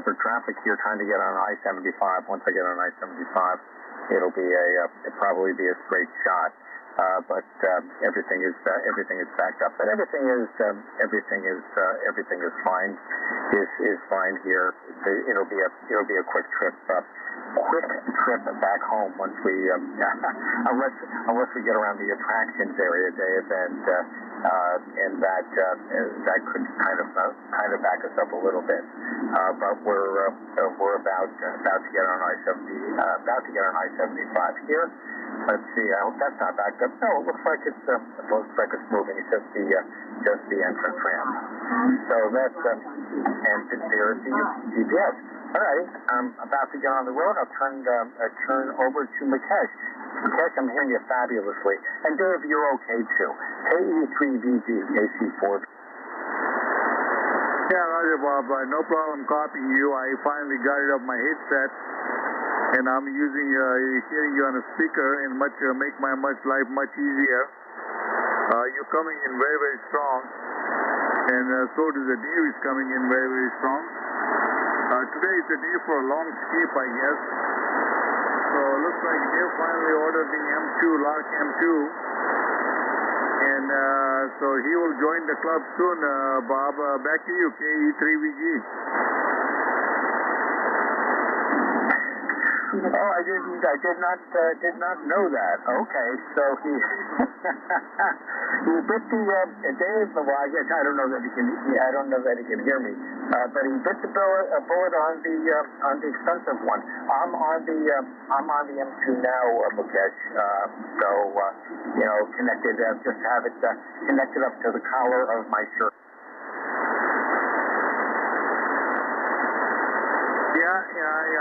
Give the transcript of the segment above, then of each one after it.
for traffic here trying to get on I-75. Once I get on I-75, it'll be probably be a straight shot. But everything is backed up, and everything is fine. Is fine here. It'll be a quick trip back home once we unless we get around the attractions area, Dave, and that could kind of back us up a little bit. But we're about to get on I-75 here. Let's see. I hope that's not backed up. No, it looks like it's moving. It's just the entrance ramp. So that's and there's the GPS. All right, I'm about to get on the road. I'll turn over to Mukesh. Mukesh, I'm hearing you fabulously. And Dave, you're okay too. KE3VG, KC4. Yeah, Roger, Bob. No problem copying you. I finally got it off my headset, and I'm using hearing you on a speaker and make my life much easier. You're coming in very, very strong, and so does the Dave is coming in very, very strong. Today is a day for a long skip, I guess. So it looks like Dave finally ordered the M2, Lark M2. And so he will join the club soon. Bob, back to you, KE3VG. Oh, I did not know that. Okay, so he bit the Dave. Well, I guess I don't know that he can hear me. But he bit the bullet on the expensive one. I'm on the M2 now, Mukesh. So connected. Just have it connected up to the collar of my shirt.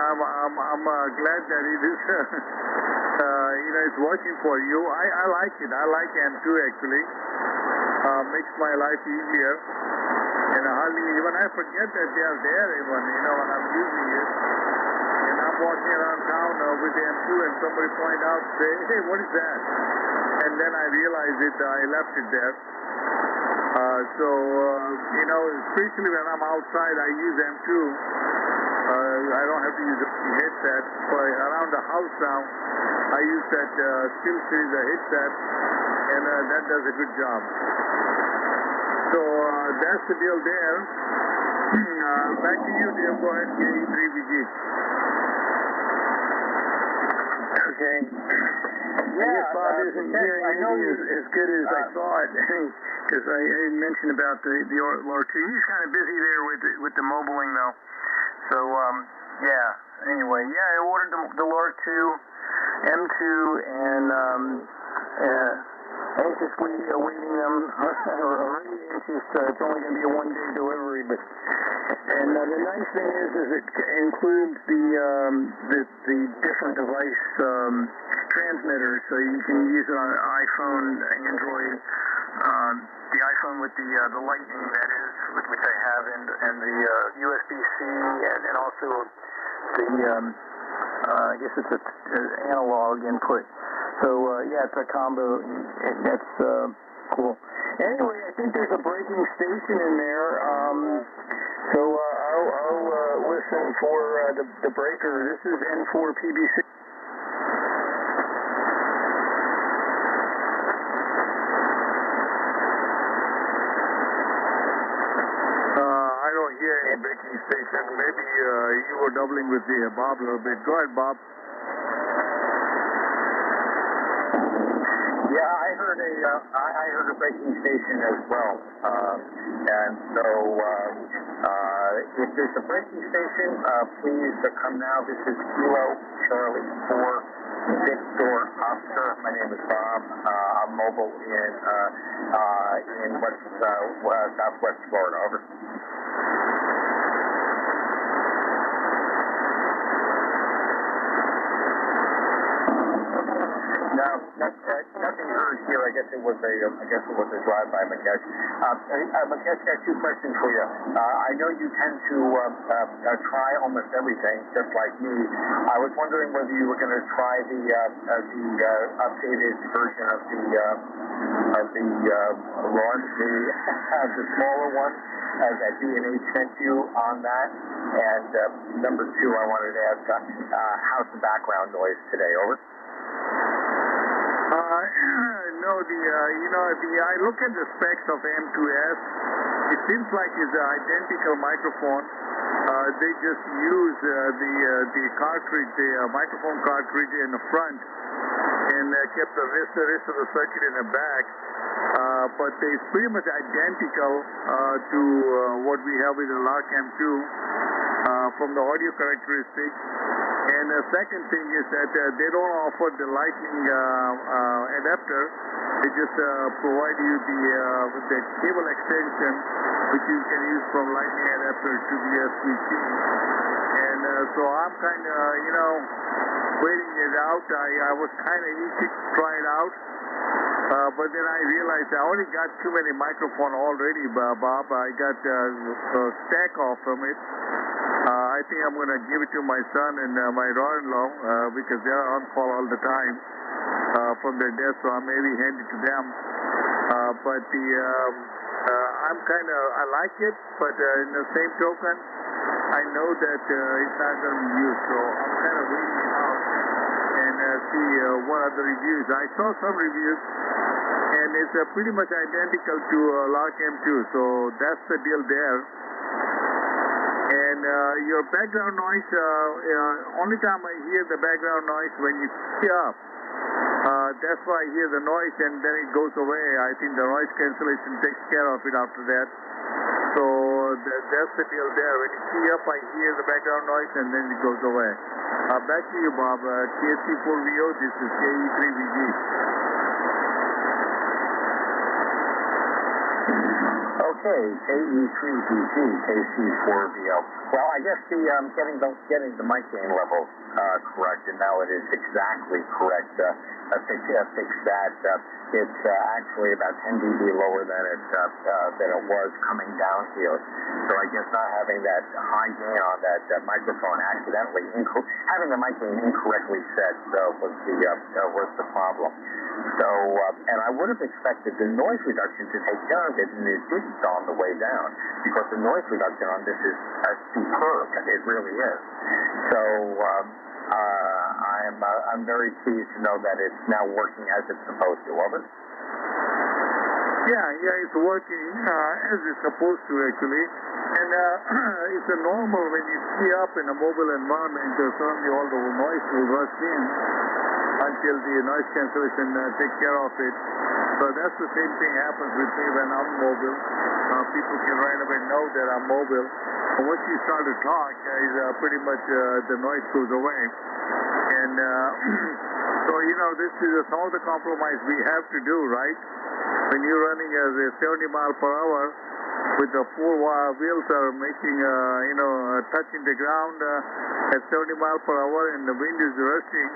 I'm glad that it is, it's working for you. I like it. I like M2 actually. Makes my life easier. And hardly even I forget that they are there even, when I'm using it. And I'm walking around town with the M2 and somebody point out, say, hey, what is that? And then I realize I left it there. Especially when I'm outside, I use M2. I don't have to use a headset. But around the house now, I use that Steel Series headset, and that does a good job. So that's the deal there. Back to you, dear. Go ahead, KE3VG. Okay. Yeah, I guess Bob isn't hearing me as good as I thought, because I mentioned about the LR2. He's kind of busy there with the mobiling though. So anyway, I ordered the LR2 M2 and anxiously awaiting them. Already anxious. It's only going to be a one-day delivery, and the nice thing is it includes the different device transmitters, so you can use it on iPhone, Android, the iPhone with the Lightning, that is, which I have, and the USB-C, and also the I guess it's an analog input. So it's a combo. That's cool. Anyway, I think there's a braking station in there. So I'll listen for the breaker. This is N4 PBC. I don't hear any braking station. Maybe you were doubling with the Bob a little bit. Go ahead, Bob. Yeah, I heard a braking station as well. And so if there's a braking station, please come now. This is Kilo Charlie 4 Victor Oscar. My name is Bob. I'm mobile in Southwest Florida. Over. Now, nothing heard here. I guess it was a drive-by, Mukesh. Mukesh, got two questions for you. I know you tend to try almost everything, just like me. I was wondering whether you were going to try the updated version of the launch, the smaller one that D&H sent you on that. And number two, I wanted to ask, how's the background noise today? Over. No, I look at the specs of M2S. It seems like it's an identical microphone. They just use the cartridge, the microphone cartridge in the front, and kept the rest of the circuit in the back. But it's pretty much identical to what we have with the LARCam 2 from the audio characteristics. And the second thing is that they don't offer the lightning adapter. They just provide you the cable extension, which you can use from lightning adapter to the SVC. And so I'm kind of, waiting it out. I was kind of itching to try it out. But then I realized I already got too many microphones already, Bob. I got a stack off from it. I think I'm going to give it to my son and my daughter-in-law because they're on call all the time from their desk, so I maybe hand it to them. But I'm kind of, I like it, but in the same token, I know that it's not going to be used, so I'm kind of waiting it out and see what other reviews. I saw some reviews, and it's pretty much identical to LARCam 2, so that's the deal there. And your background noise, only time I hear the background noise when you key up. That's why I hear the noise and then it goes away. I think the noise cancellation takes care of it after that. So that's the deal there. When you key up, I hear the background noise and then it goes away. Back to you, Bob. KC4VO, this is KE3VG. Okay, KE3VG, KC4VO. Well, I guess getting the mic gain levels correct, and now it is exactly correct. Fix that. It's actually about 10 dB lower than it was coming down here. So I guess not having that high gain on that microphone accidentally, having the mic gain incorrectly set was the problem. So, and I would have expected the noise reduction to take care of it, and it didn't on the way down, because the noise reduction on this is superb. It really is. So, I'm very pleased to know that it's now working as it's supposed to. Over. Yeah, it's working as it's supposed to, actually. And it's a normal when you key up in a mobile environment, certainly all the noise will rush in until the noise cancellation takes care of it. So that's the same thing happens with me when I'm mobile. People can right away know that I'm mobile. But once you start to talk, pretty much the noise goes away. And so, this is some of the compromise we have to do, right? When you're running at 70 miles per hour with the four wheels are making, touching the ground at 70 miles per hour and the wind is rushing,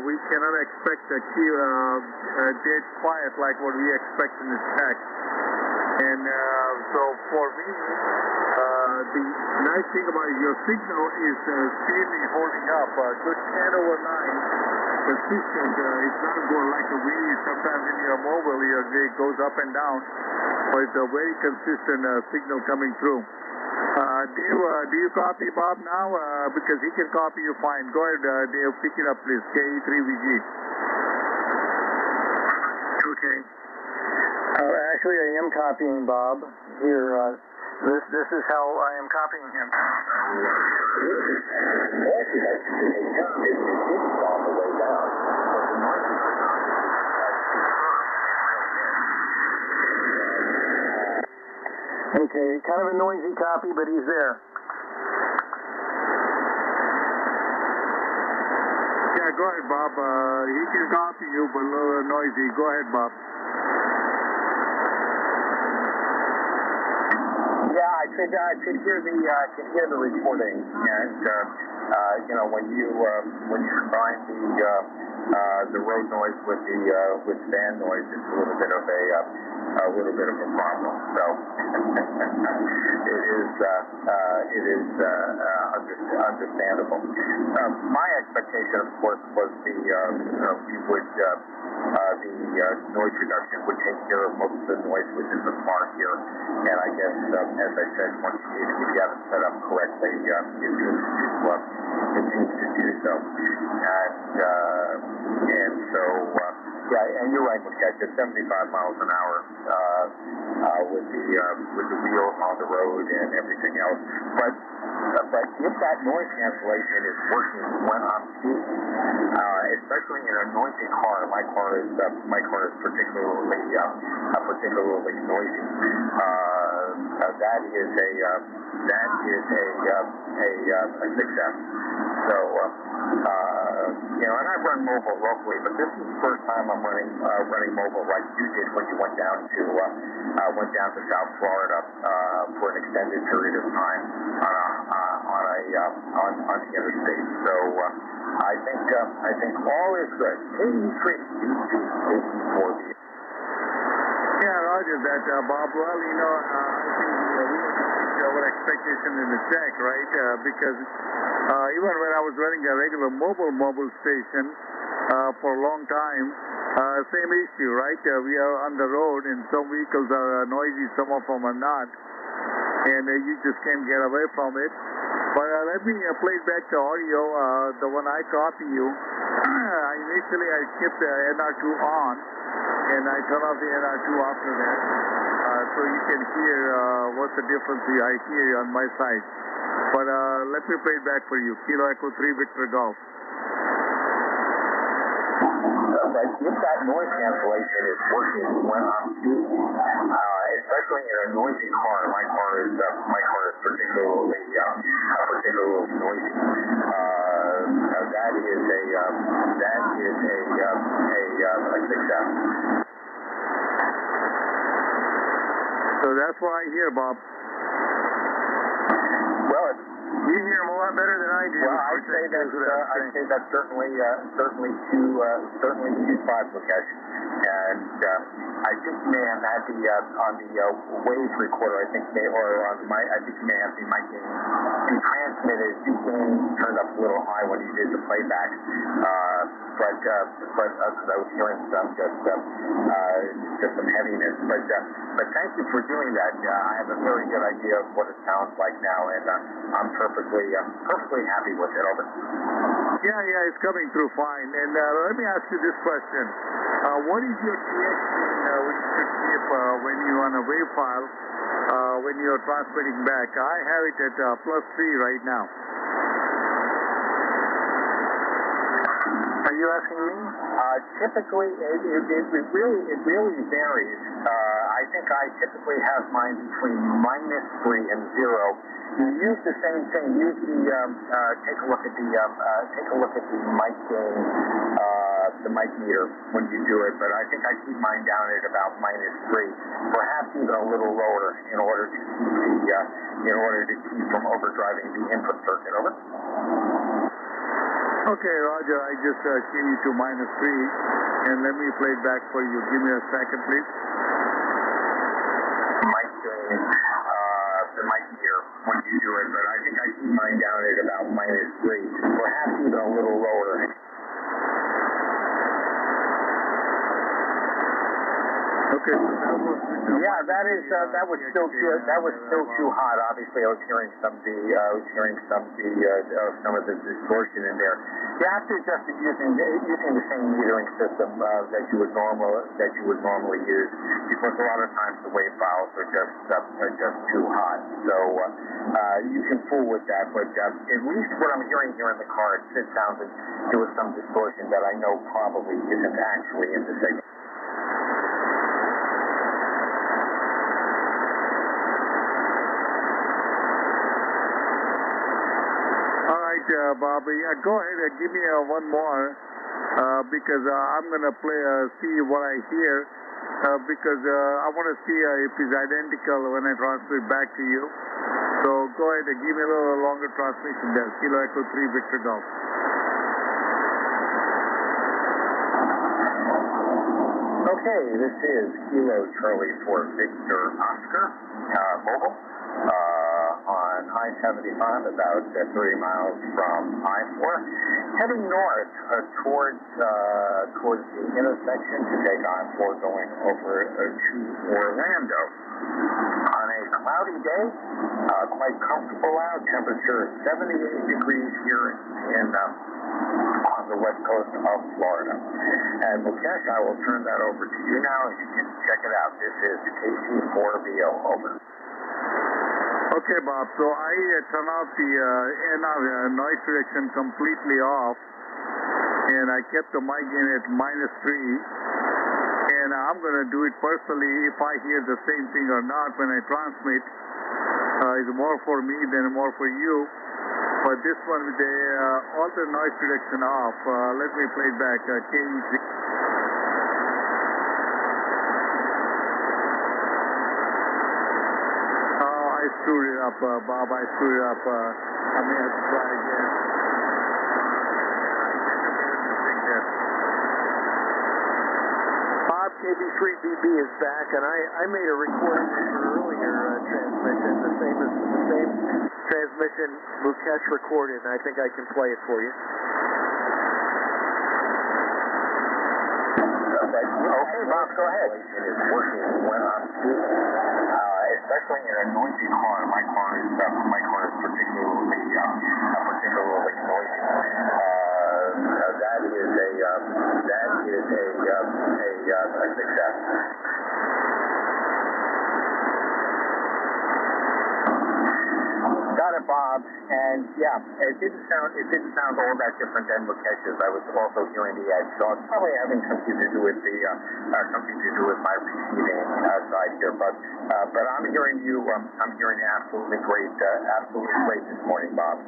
we cannot expect a dead quiet like what we expect in this track. And so for me, the nice thing about your signal is steadily holding up. Good 10 over 9, consistent. It's not going like a wheel. Sometimes when you're mobile, it goes up and down. But it's a very consistent signal coming through. Dave, do you copy Bob now? Because he can copy you fine. Go ahead, Dave, pick it up, please. KE3VG. Okay. Actually, I am copying Bob here. This is how I am copying him. Okay, kind of a noisy copy, but he's there. Yeah, go ahead, Bob. He can copy you, but a little noisy. Go ahead, Bob. Yeah, I could hear the recording, and when you combine the road noise with fan noise is a little bit of a problem. So it is understandable. My expectation, of course, was the noise reduction would take care of most of the noise within the car here. And I guess, as I said, if you have it set up correctly, it seems to do so. And so, yeah, and you're right, Mukesh, at 75 miles an hour with the wheels on the road and everything else. But if that noise cancellation is working when I'm speeding, especially in a noisy car, my car is particularly noisy. That is a success. So and I've run mobile locally, but this is the first time I'm running mobile like you did when you went down to South Florida for an extended period of time on the interstate. So I think all is good. 83 84. Yeah, Roger that, Bob. Well, I think we have our expectation in the check, right? Because even when I was running a regular mobile station for a long time, same issue, right? We are on the road and some vehicles are noisy, some of them are not. And you just can't get away from it. But let me play back the audio, the one I copy you. Initially, I kept the NR2 on, and I turn off the NR2 after that, so you can hear what the difference I hear on my side. But let me play it back for you. Kilo Echo 3 Victor Golf. But if that noise cancellation is working when I'm speeding, especially in a noisy car, my car is particularly noisy. That is a success. So that's what I hear, Bob. Well, you hear him a lot better than I do. Well, I'd say that's certainly Q5, Mukesh. And I think you may have had on the wave recorder. I think you may have the mic gain. You transmitted your gain turned up a little high when you did the playback. But I was hearing some just some heaviness. But thank you for doing that. I have a very good idea of what it sounds like now, and I'm perfectly happy with it. Over. Yeah, it's coming through fine. And let me ask you this question. What is your TX when you should keep when you're on a wave file, when you're transmitting back? I have it at +3 right now. Are you asking me? Typically, it really varies. I think I typically have mine between -3 and 0. You use the same thing. Use take a look at the mic gain, the mic meter when you do it. But I think I keep mine down at about -3, perhaps even a little lower, in order to keep from overdriving the input circuit. Over. Okay, Roger. I just changed you to -3, and let me play it back for you. Give me a second, please. Mic gain, the mic meter when you do it, but I think I keep mine down at about -3, perhaps even a little lower. Okay, so that was that was still too hot. Obviously, I was hearing some of the distortion in there. You have to adjust it using the same metering system that you would normally use, because a lot of times the wave files are just too hot. So you can fool with that, but at least what I'm hearing here in the car, it sounds like there was some distortion that I know probably isn't actually in the signal. Bobby, go ahead and give me one more, because I'm going to see what I hear, because I want to see if it's identical when I transmit back to you. So go ahead and give me a little longer transmission there. Kilo Echo 3 Victor Golf. Okay, this is Kilo Charlie for Victor Oscar, mobile, on I-75, about 30 miles from I-4, heading north towards the intersection to take I-4 going over to Orlando. On a cloudy day, quite comfortable out, temperature 78 degrees here on the west coast of Florida. And Mukesh, I will turn that over to you now. You can check it out. This is KC4VO, over. Okay, Bob. So I turn off the noise reduction completely off, and I kept the mic in at -3. And I'm going to do it personally if I hear the same thing or not when I transmit. It's more for me than more for you. But this one with all the noise reduction off, let me play it back. KEC. Oh, I screwed it up, Bob. I screwed it up. I may have to try again. Bob, KB3BB is back, and I made a recording of your earlier transmission, the same transmission Mukesh recorded, and I think I can play it for you. Okay, Bob, go ahead. It is working when I'm speaking, especially in a noisy car. My car is particularly noisy. That is a success. Got it, Bob. And yeah, it didn't sound all that different than Mukesh's. I was also hearing the edge, so it's probably having something to do with my receiving side here. But I'm hearing you. I'm hearing absolutely great this morning, Bob.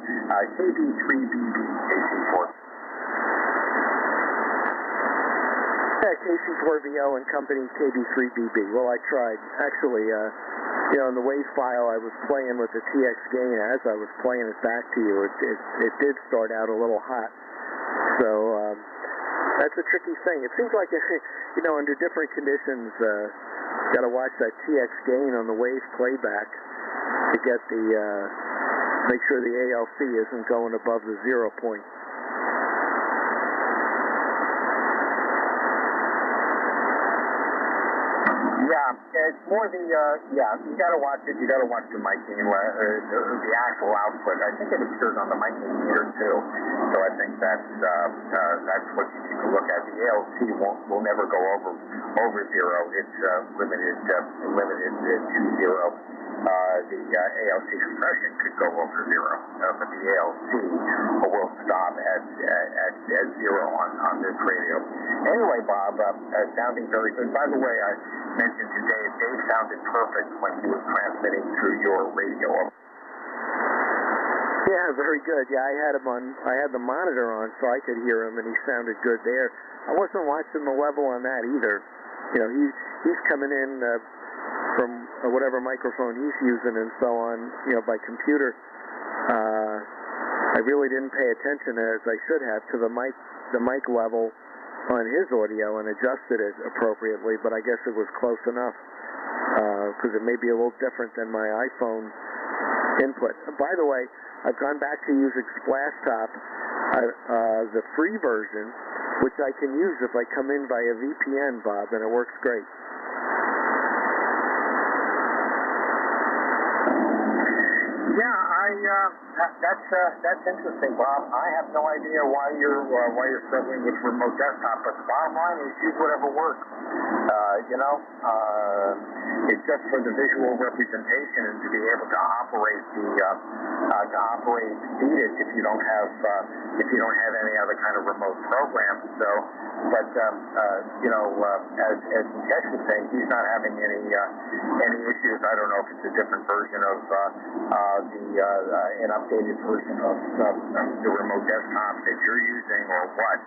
KB3BB, KC4. Yeah, KC4VO and company KB3BB. Well, I tried. Actually, in the WAV file I was playing with the TX gain as I was playing it back to you, it did start out a little hot. So that's a tricky thing. It seems like, under different conditions, got to watch that TX gain on the WAV playback to get make sure the ALC isn't going above the 0 point. Yeah, it's more you got to watch it. You got to watch the mic gain, the actual output. I think it appears on the mic gain meter too. So I think that's what you need to look at. The ALC will never go over 0. It's limited to 0. The ALC compression could go over 0, but the ALC will stop at 0 on this radio. Anyway, Bob, sounding very good. By the way, I mentioned to Dave sounded perfect when he was transmitting through your radio. Yeah, very good. Yeah, I had the monitor on so I could hear him, and he sounded good there. I wasn't watching the level on that either. He's coming in from whatever microphone he's using and so on, by computer. I really didn't pay attention, as I should have, to the mic level on his audio and adjusted it appropriately, but I guess it was close enough, because it may be a little different than my iPhone input. By the way, I've gone back to using SplashTop, the free version, which I can use if I come in via VPN, Bob, and it works great. Yeah, that's interesting, Bob. I have no idea why you're struggling with remote desktop, but the bottom line is use whatever works. It's just for the visual representation and to be able to operate feed it if you don't have any other kind of remote program. So, but as Mukesh was saying, he's not having any issues. I don't know if it's a different version of an updated version of the remote desktop that you're using or what.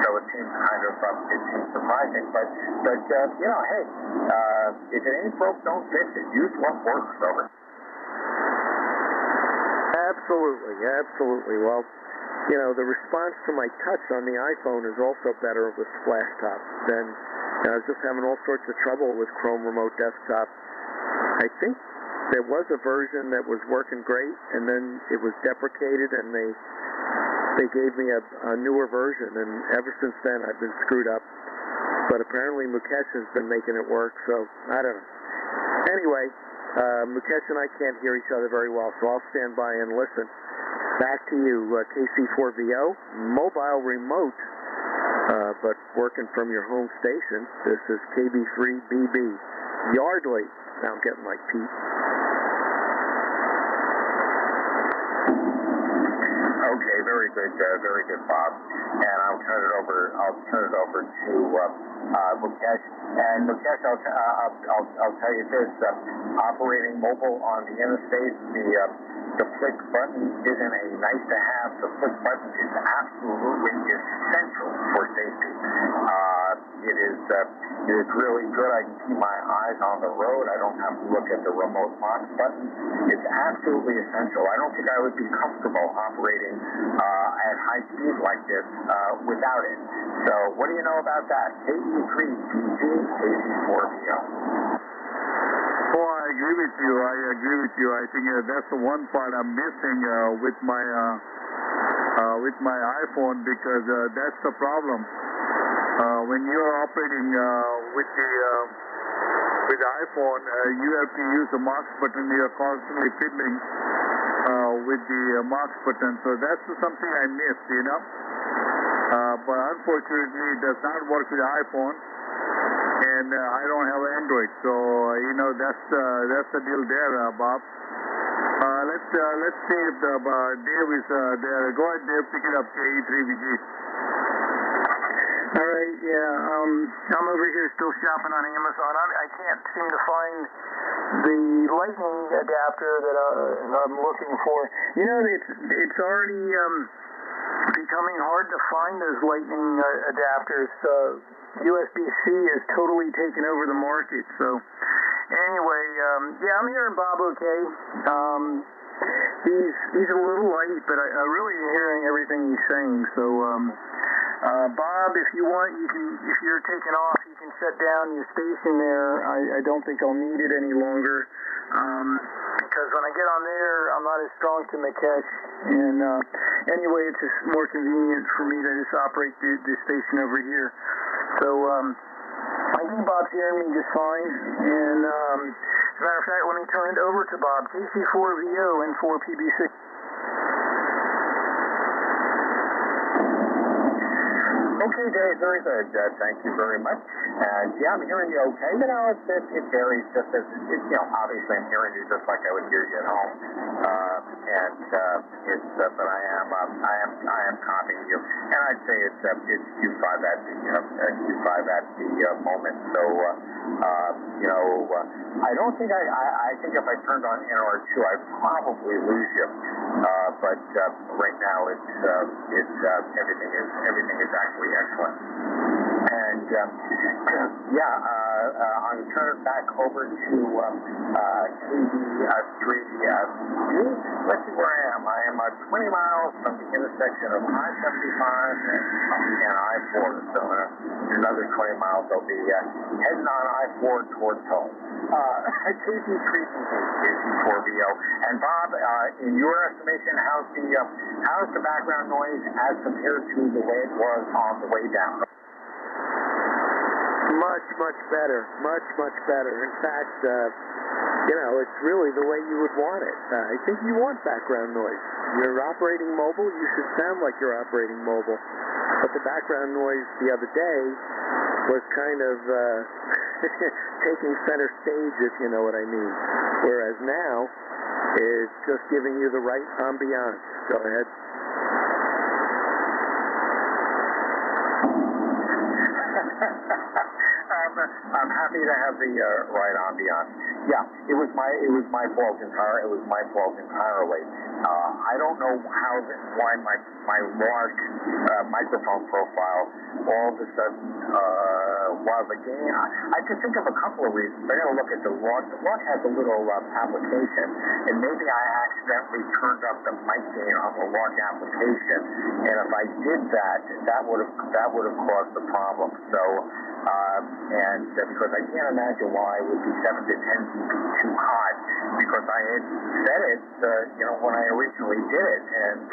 So it seems surprising, but hey, if it ain't broke, don't fix it. Use what works, over. Absolutely. Well, the response to my touch on the iPhone is also better with SplashTop than I was just having all sorts of trouble with Chrome Remote Desktop. I think there was a version that was working great, and then it was deprecated, and they gave me a newer version, and ever since then I've been screwed up. But apparently Mukesh has been making it work, so I don't know. Anyway, Mukesh and I can't hear each other very well, so I'll stand by and listen. Back to you, KC4VO, mobile remote, but working from your home station. This is KB3BB, Yardley. Now I'm getting like Pete. Okay, very good, Bob. And I'll turn it over to Mukesh. And Mukesh, I'll tell you this: operating mobile on the interstate, the flick button isn't a nice to have. The flick button is absolutely essential for safety. It is really good. I can keep my eyes on the road. I don't have to look at the remote box button. It's absolutely essential. I don't think I would be comfortable operating at high speed like this without it. So what do you know about that? KE3BG, KC4VO. Oh, I agree with you. I think that's the one part I'm missing with my iPhone, because that's the problem. When you're operating with the iPhone, you have to use the mouse button. You're constantly fiddling with the mouse button. So that's something I missed, you know. But unfortunately, it does not work with the iPhone, and I don't have Android. So you know, that's the deal there, Bob. Let's see if Dave is there. Go ahead, Dave. Pick it up, KE3BG. All right, yeah. I'm over here still shopping on Amazon. I can't seem to find the lightning adapter that I'm looking for. You know, it's already becoming hard to find those lightning adapters. USB-C has totally taken over the market. So anyway, yeah, I'm hearing Bob okay. He's a little light, but I really am hearing everything he's saying. So Bob, if you want, you can. If you're taking off, you can shut down your station there. I don't think I'll need it any longer, because when I get on there, I'm not as strong to Mukesh. And anyway, it's just more convenient for me to just operate the station over here. So I think Bob's hearing me just fine. And as a matter of fact, let me turn it over to Bob. KC4VO and 4PB6. Okay, Dave, very good. Thank you very much. Yeah, I'm hearing you okay. You know, it varies just as, obviously I'm hearing you just like I would hear you at home. But I am copying you. And I'd say it's Q5 at the moment. So, I don't think I think if I turned on NR2, I'd probably lose you. But right now everything is actually excellent. And I'm going to turn it back over to KB3B. Let's see where I am. I am 20 miles from the intersection of I-75 and I-4. So another 20 miles, I'll be heading on I-4 towards home. KB3B, KC4VO. And Bob, in your estimation, how's the background noise as compared to the way it was on the way down? Much better. Much better. In fact, it's really the way you would want it. I think you want background noise. You're operating mobile, you should sound like you're operating mobile. But the background noise the other day was kind of taking center stage, if you know what I mean. Whereas now, it's just giving you the right ambiance. Go ahead. I'm happy to have the right ambiance. Yeah, it was my fault entirely. I don't know why my large microphone profile all of a sudden while the game, I could think of a couple of reasons. I got to look at the log. The log has a little application, and maybe I accidentally turned up the mic gain on the log application. And if I did that, that would have caused the problem. So, because I can't imagine why it would be 7 to 10 dB too hot, because I had set it, when I originally did it, and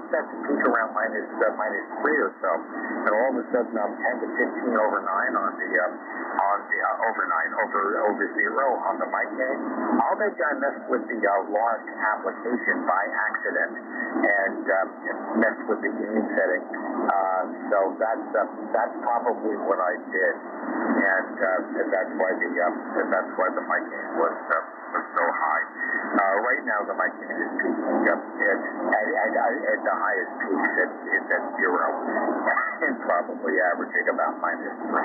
set the peak around minus 3 or so, and all of a sudden I'm 10 to 15 over 9 on the over 0 on the mic gain. I'll bet you I messed with the log application by accident and messed with the gain setting. So that's probably what I did, and that's why the mic gain was so high. Right now the mic gain is peaking at the highest peaks it's at 0. And probably averaging about minus 3.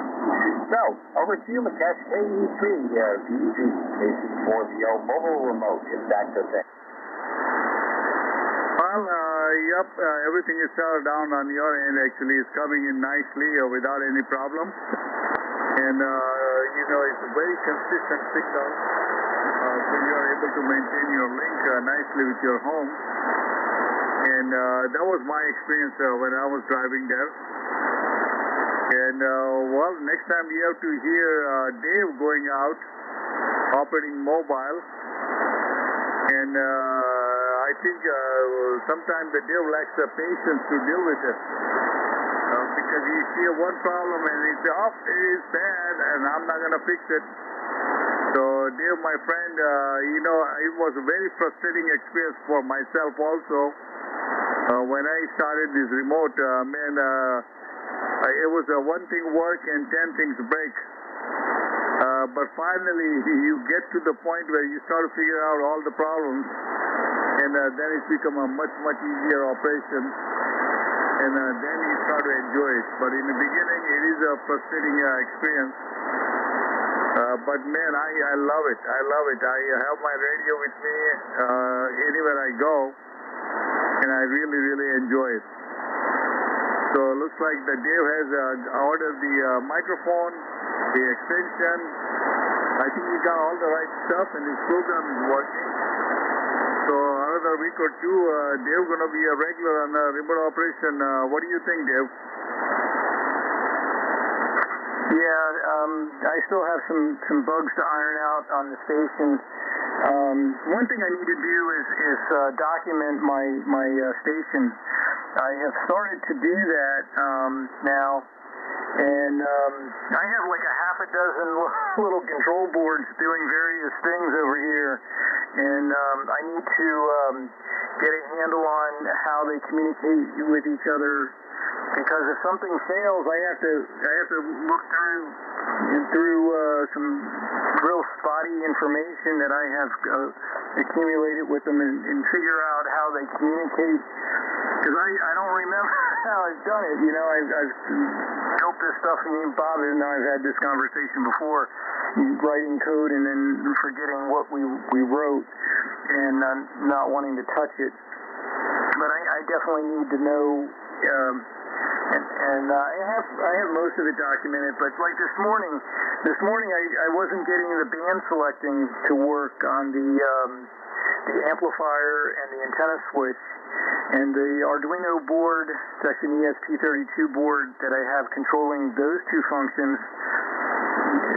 So, over to you, Mukesh. KEC, VG, KC4VO, mobile remote, if that's a thing. Well, everything is settled down on your end, actually. It's coming in nicely without any problem. And, it's a very consistent signal. So you're able to maintain your link nicely with your home. And that was my experience when I was driving there. And, next time we have to hear Dave going out, operating mobile. And I think sometimes the Dave lacks the patience to deal with it. Because you hear one problem and he says, it is bad, and I'm not going to fix it. So, Dave, my friend, it was a very frustrating experience for myself also. When I started this remote, it was one thing work and 10 things break. But finally, you get to the point where you start to figure out all the problems, and then it's become a much, much easier operation, and then you start to enjoy it. But in the beginning, it is a frustrating experience. But man, I love it. I love it. I have my radio with me anywhere I go, and I really, really enjoy it. So it looks like that Dave has ordered the microphone, the extension. I think he got all the right stuff, and his program is working. So another week or two, Dave's going to be a regular on remote operation. What do you think, Dave? Yeah, I still have some bugs to iron out on the station. One thing I need to do is document my station. I have started to do that now, and I have like a half a dozen little control boards doing various things over here, and I need to get a handle on how they communicate with each other. Because if something fails, I have to look through some real spotty information that I have accumulated with them and figure out how they communicate. Because I don't remember how I've done it. I've built this stuff, and Bob and I have had this conversation before. Writing code and then forgetting what we wrote and not wanting to touch it. But I definitely need to know. And I have most of it documented, but like this morning I wasn't getting the band selecting to work on the amplifier and the antenna switch, and the Arduino board, it's actually an ESP32 board that I have controlling those two functions.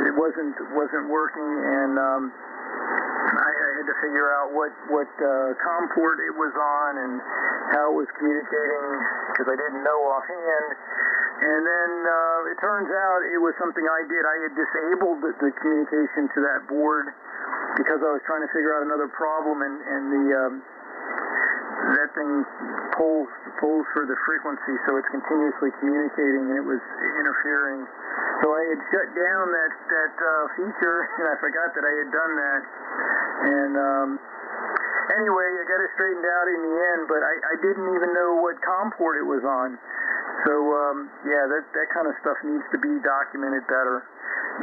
It wasn't working, and I had to figure out what COM port it was on and how it was communicating, because I didn't know offhand. And then it turns out it was something I did. I had disabled the communication to that board because I was trying to figure out another problem, and that thing pulls for the frequency, so it's continuously communicating, and it was interfering. So I had shut down that feature, and I forgot that I had done that. And anyway, I got it straightened out in the end, but I didn't even know what COM port it was on. So yeah, that kind of stuff needs to be documented better.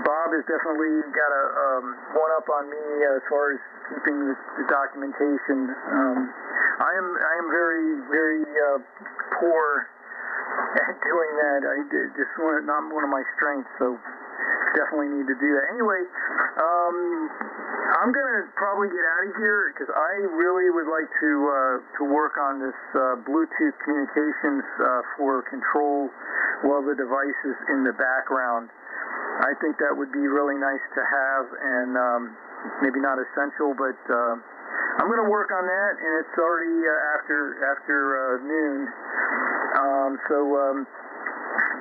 Bob has definitely got a one up on me as far as keeping the documentation. I am very, very poor at doing that. Not one of my strengths, so definitely need to do that. Anyway, I'm going to probably get out of here because I really would like to work on this Bluetooth communications for control while the device is in the background. I think that would be really nice to have, and maybe not essential, but I'm going to work on that, and it's already after noon.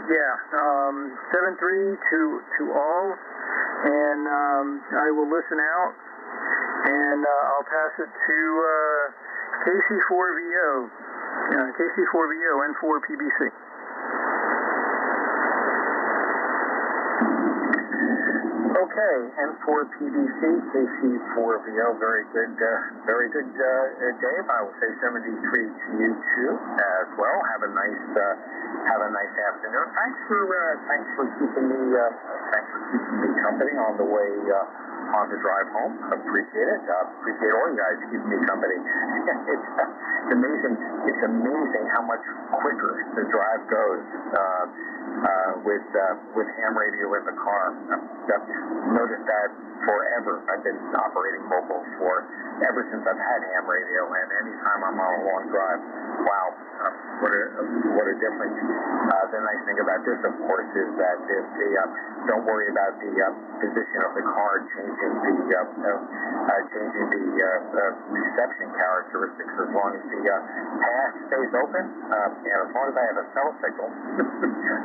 Yeah, 7-3 to all, and I will listen out, and I'll pass it to KC4VO, KC4VO, N4PBC. Okay, N4PBC, KC4VO, very good, Dave. I will say 73 to you too as well. Have a nice afternoon. Thanks for keeping me company on the way on the drive home. Appreciate it. Appreciate all you guys keeping me company. It's amazing. It's amazing how much quicker the drive goes with ham radio in the car. I've noticed that forever. I've been operating mobile ever since I've had ham radio, and anytime I'm on a long drive, wow, what a difference. The nice thing about this, of course, is that don't worry about the position of the car changing the reception characteristics as long as the path stays open, and as long as I have a cell signal,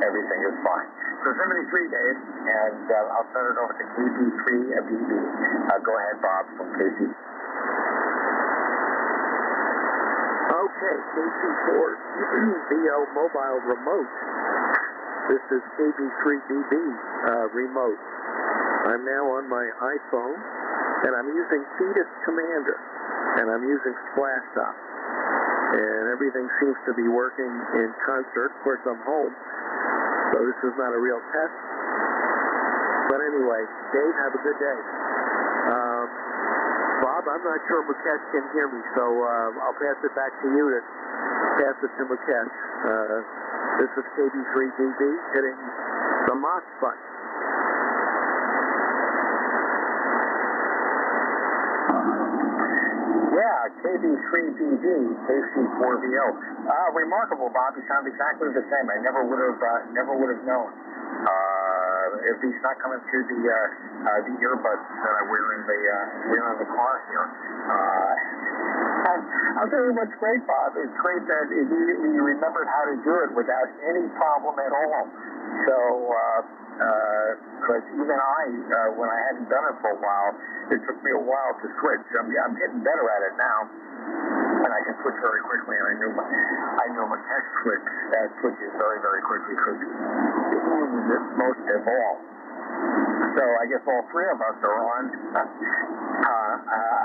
everything is fine. So 73, Dave, and I'll turn it over to KB3BB. Go ahead, Bob, from KC. Okay, KC4VO mobile remote. This is KB3BB remote. I'm now on my iPhone, and I'm using Fetus Commander, and I'm using Splash Top. And everything seems to be working in concert. Of course, I'm home, so this is not a real test. But anyway, Dave, have a good day. Bob, I'm not sure Mukesh can hear me, so I'll pass it back to you to pass it to Mukesh. This is KB3BB hitting the Moss button. Yeah, KB3BB, KC4VO. Remarkable, Bob. You sound exactly the same. I never would have known. If he's not coming through the earbuds that I wear in the car here. I'll tell you what's great, Bob. It's great that immediately you remembered how to do it without any problem at all. So, because even when I hadn't done it for a while, it took me a while to switch. I'm getting better at it now, and I can switch very quickly. And I know Mukesh switches very, very quickly because he uses it most of all. So I guess all three of us are on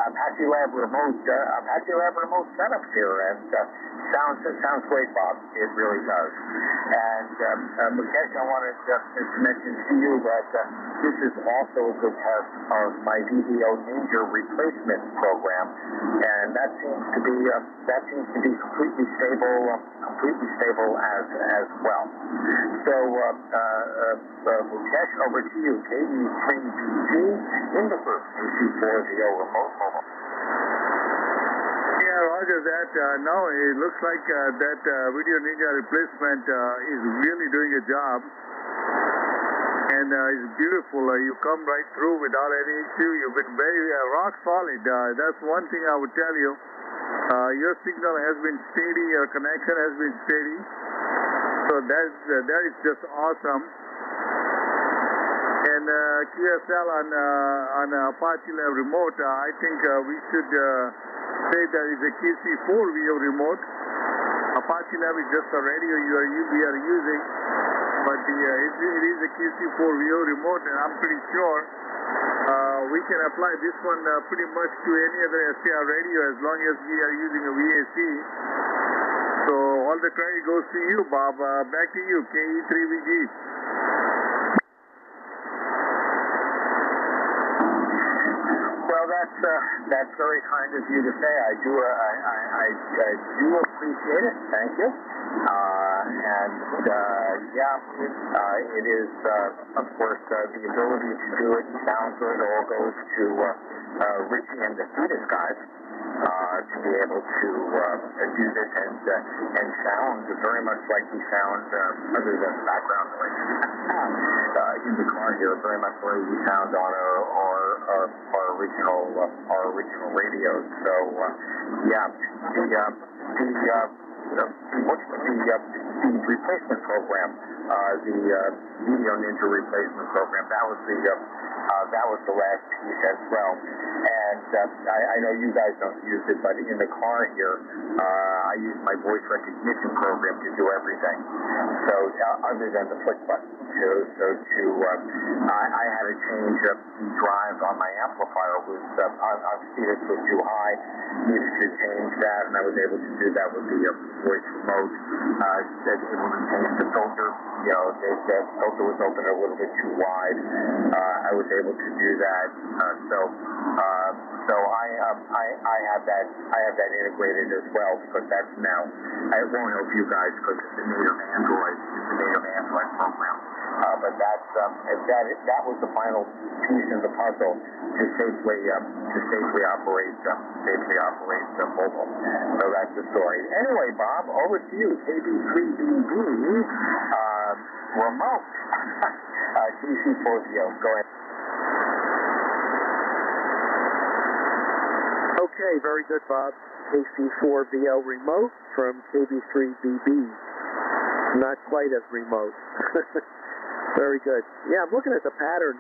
Apache Lab remote setups here, and sounds great, Bob. It really does. And Mukesh, I wanted to mention to you that this is also a good test of my VVO Ninja replacement program, and that seems to be completely stable as well. So Mukesh, over to you. KB3BG in the group, KC4VO remote mobile. Yeah, Roger that. Now it looks like that Video Ninja replacement is really doing a job, and it's beautiful. You come right through without any issue. You've been very rock solid. That's one thing I would tell you. Your signal has been steady. Your connection has been steady. So that is just awesome. And QSL on Apache Lab remote, I think we should say that it's a KC4VO remote. Apache Lab is just a radio we are using, but it is a KC4VO remote, and I'm pretty sure we can apply this one pretty much to any other SDR radio as long as we are using a VAC. So all the credit goes to you, Bob. Back to you, KE3VG. Well, that's very kind of you to say. I do appreciate it. Thank you. it is, of course, the ability to do it sounds good. It all goes to Richie and the Fetus guys to be able to do this and sound very much like we sound, other than background noise in the car here, very much like we sound on our original radios. So the replacement program, the Video Ninja replacement program, that was the last piece as well. And I know you guys don't use it, but in the car here, I use my voice recognition program to do everything. So other than the flick button, I had to change the drive on my amplifier. On Fetus was too high. Needed to change that, and I was able to do that with the voice remote. Able to change the filter. The filter was open a little bit too wide. I was able to do that. So I have that integrated as well, because that's now. I won't help you guys because it's a native Android program. But that was the final piece in the puzzle to safely operate mobile. So that's the story. Anyway, Bob, over to you. KB3BB remote. TC4VO. Go ahead. Okay, very good, Bob. KC4VO remote from KB3BB. Not quite as remote. Very good. Yeah, I'm looking at the pattern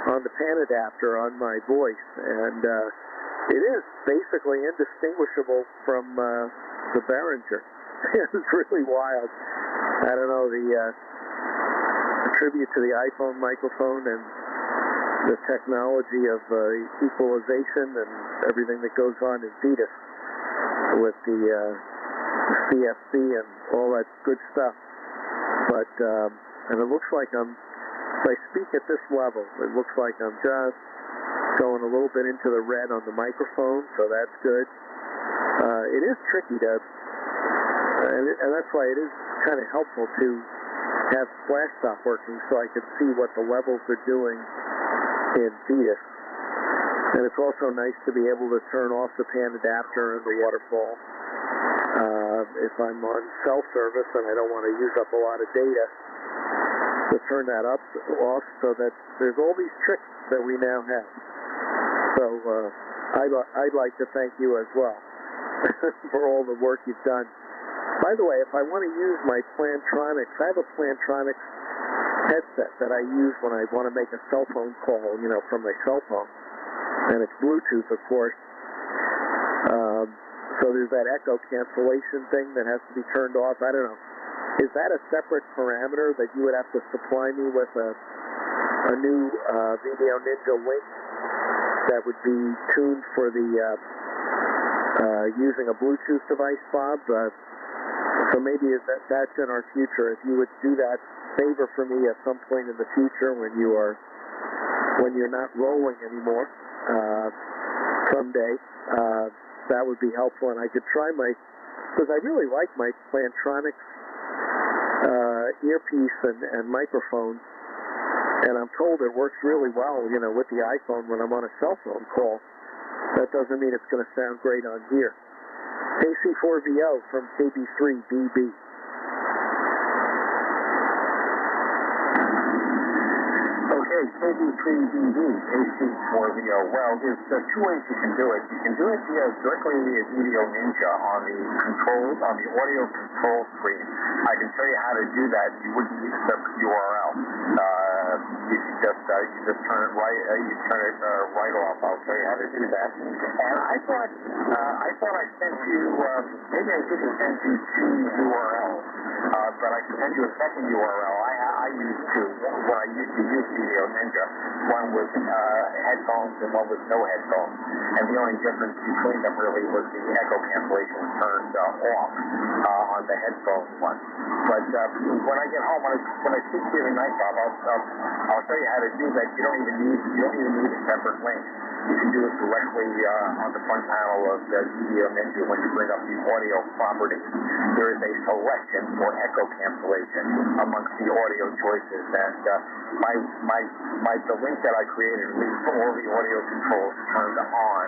on the pan adapter on my voice, and it is basically indistinguishable from the Behringer. It's really wild. I don't know, the tribute to the iPhone microphone and the technology of equalization and everything that goes on in Fetus with the CFC and all that good stuff. But and it looks like if I speak at this level, it looks like I'm just going a little bit into the red on the microphone, so that's good. It is tricky to, and that's why it is kind of helpful to have flash stop working so I can see what the levels are doing in Fetus. And it's also nice to be able to turn off the pan adapter and the waterfall. If I'm on cell service and I don't want to use up a lot of data, to turn that off, so that there's all these tricks that we now have. So I'd like to thank you as well for all the work you've done. By the way, if I want to use my Plantronics, I have a Plantronics headset that I use when I want to make a cell phone call, from my cell phone. And it's Bluetooth, of course. So there's that echo cancellation thing that has to be turned off. I don't know. Is that a separate parameter that you would have to supply me with a new Video Ninja link that would be tuned for the using a Bluetooth device, Bob? So maybe that's in our future. If you would do that favor for me at some point in the future when you're not rolling anymore someday, that would be helpful, and I could try because I really like my Plantronics earpiece and microphone, and I'm told it works really well, with the iPhone when I'm on a cell phone call. That doesn't mean it's going to sound great on here. KC4VO from KB3BB. Okay, KB3BB, KC4VO. Well, there's two ways you can do it. You can do it directly via Video Ninja on the audio control screen. I can show you how to do that. You wouldn't need a separate URL. You just turn it right. You turn it right off. I'll show you how to do that. And I thought I sent you. Maybe I didn't send you two URLs, but I can send you a second URL. I used to when I used to use Video Ninja. One was headphones and one was no headphones. And the only difference between them really was the echo cancellation was turned off on the headphone one. But when I get home, when I speak to you tonight, Bob, I'll show you how to do that. You don't even need a separate link. You can do it directly on the front panel of the video Ninja when you bring up the audio properties. There is a selection for echo cancellation amongst the audio choices, and the link that I created leaves all the audio controls turned on,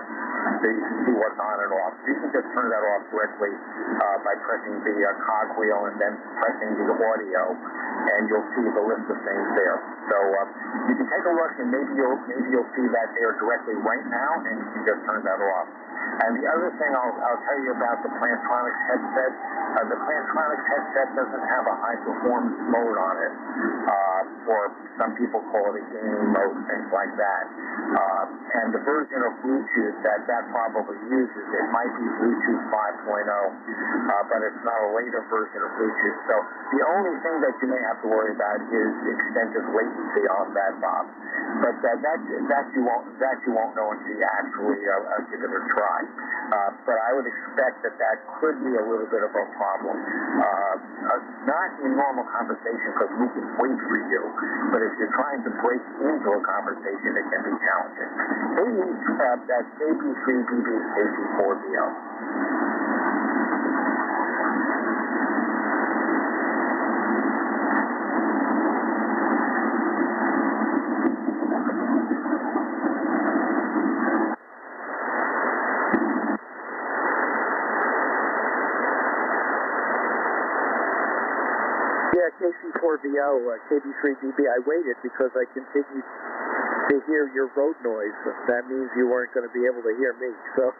so you can see what's on and off. You can just turn that off directly by pressing the cog wheel and then pressing the audio, and you'll see the list of things there. So you can take a look, and maybe you'll see that there directly right now, and you can just turn that off. And the other thing I'll tell you about the Plantronics headset, the Plantronics headset doesn't have a high performance mode on it, or some people call it a gaming mode, things like that. And the version of Bluetooth that probably uses, it might be Bluetooth 5.0, but it's not a later version of Bluetooth. So the only thing that you may have to worry about is extensive latency on that, Bob. But that you won't know until you actually give it a try. But I would expect that could be a little bit of a problem. Not in normal conversation, because we can wait for you, but if you're trying to break into a conversation, it can be challenging. That's KB3BB KC4BL. Yeah, KC4VO, KB3DB, I waited because I continued to hear your road noise. That means you weren't going to be able to hear me, so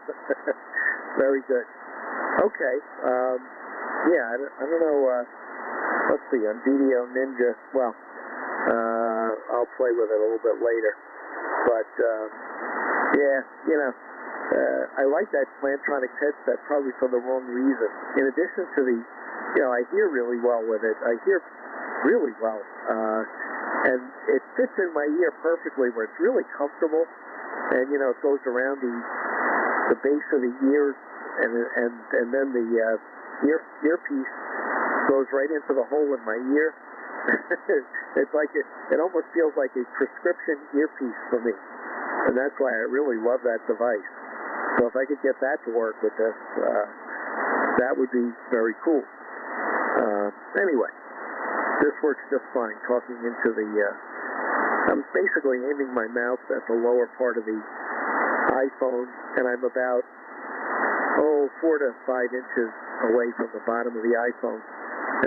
very good. Okay, yeah, I don't know, let's see, on Video Ninja, well, I'll play with it a little bit later, but, yeah, you know, I like that Plantronics headset probably for the wrong reason. In addition to the, you know, I hear really well with it. I hear really well. And it fits in my ear perfectly where it's really comfortable. And, you know, it goes around the base of the ear, and then the earpiece goes right into the hole in my ear. It's like it almost feels like a prescription earpiece for me. And that's why I really love that device. So if I could get that to work with this, that would be very cool. Anyway, this works just fine, talking into the, I'm basically aiming my mouth at the lower part of the iPhone, and I'm about, 4 to 5 inches away from the bottom of the iPhone,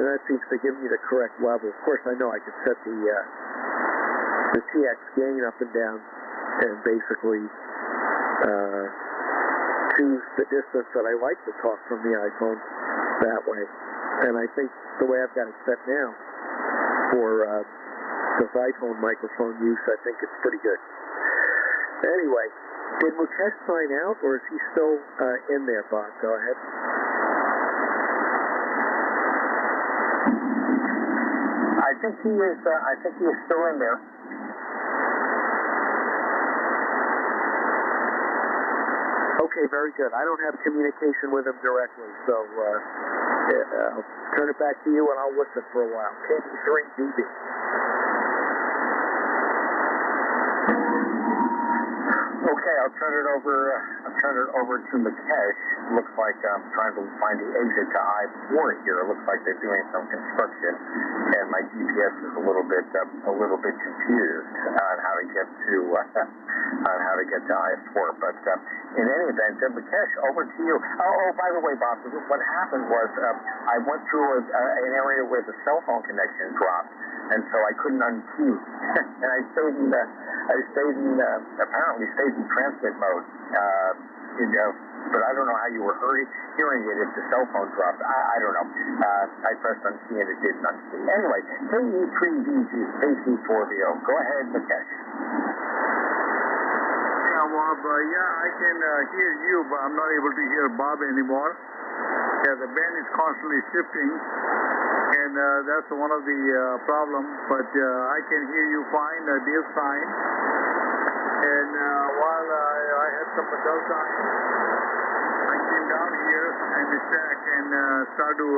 and that seems to give me the correct level. Of course, I know I could set the TX gain up and down, and basically, choose the distance that I like to talk from the iPhone that way. And I think the way I've got it set now for this iPhone microphone use, I think it's pretty good. Anyway, did Mukesh sign out, or is he still in there, Bob? Go ahead. I think he is still in there. Okay, very good. I don't have communication with him directly, so I'll turn it back to you, and I'll listen for a while. KB3DB. Okay, I'll turn it over to Mukesh. Looks like I'm trying to find the exit to I-4 here. It looks like they're doing some construction, and my GPS is a little bit confused on how to get to I-4. But in any event, Mukesh, over to you. Oh, by the way, Bob, what happened was I went through an area where the cell phone connection dropped, and so I couldn't unkey, and I apparently stayed in transmit mode. But I don't know how you were hearing it if the cell phone dropped. I don't know. I pressed unkey and it didn't unkey. Anyway, KE3DG, KC4VO. Go ahead, Mukesh. Yeah, Bob, I can hear you, but I'm not able to hear Bob anymore. Yeah, the band is constantly shifting, and that's one of the problems. But I can hear you fine, Dave fine. And while I had some adult time, I came down here. here in the shack and start to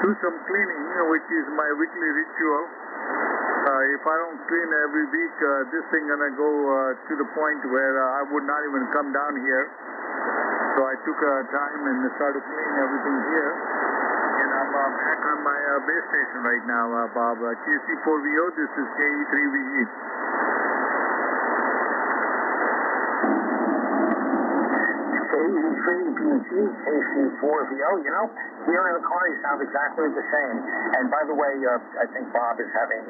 do some cleaning, which is my weekly ritual. If I don't clean every week, this thing gonna go to the point where I would not even come down here. So I took time and started cleaning everything here. And I'm back on my base station right now, Bob. KC4VO, this is KE3VE. KE3VG, KC4VO, here in the car you sound exactly the same. And by the way, I think Bob is having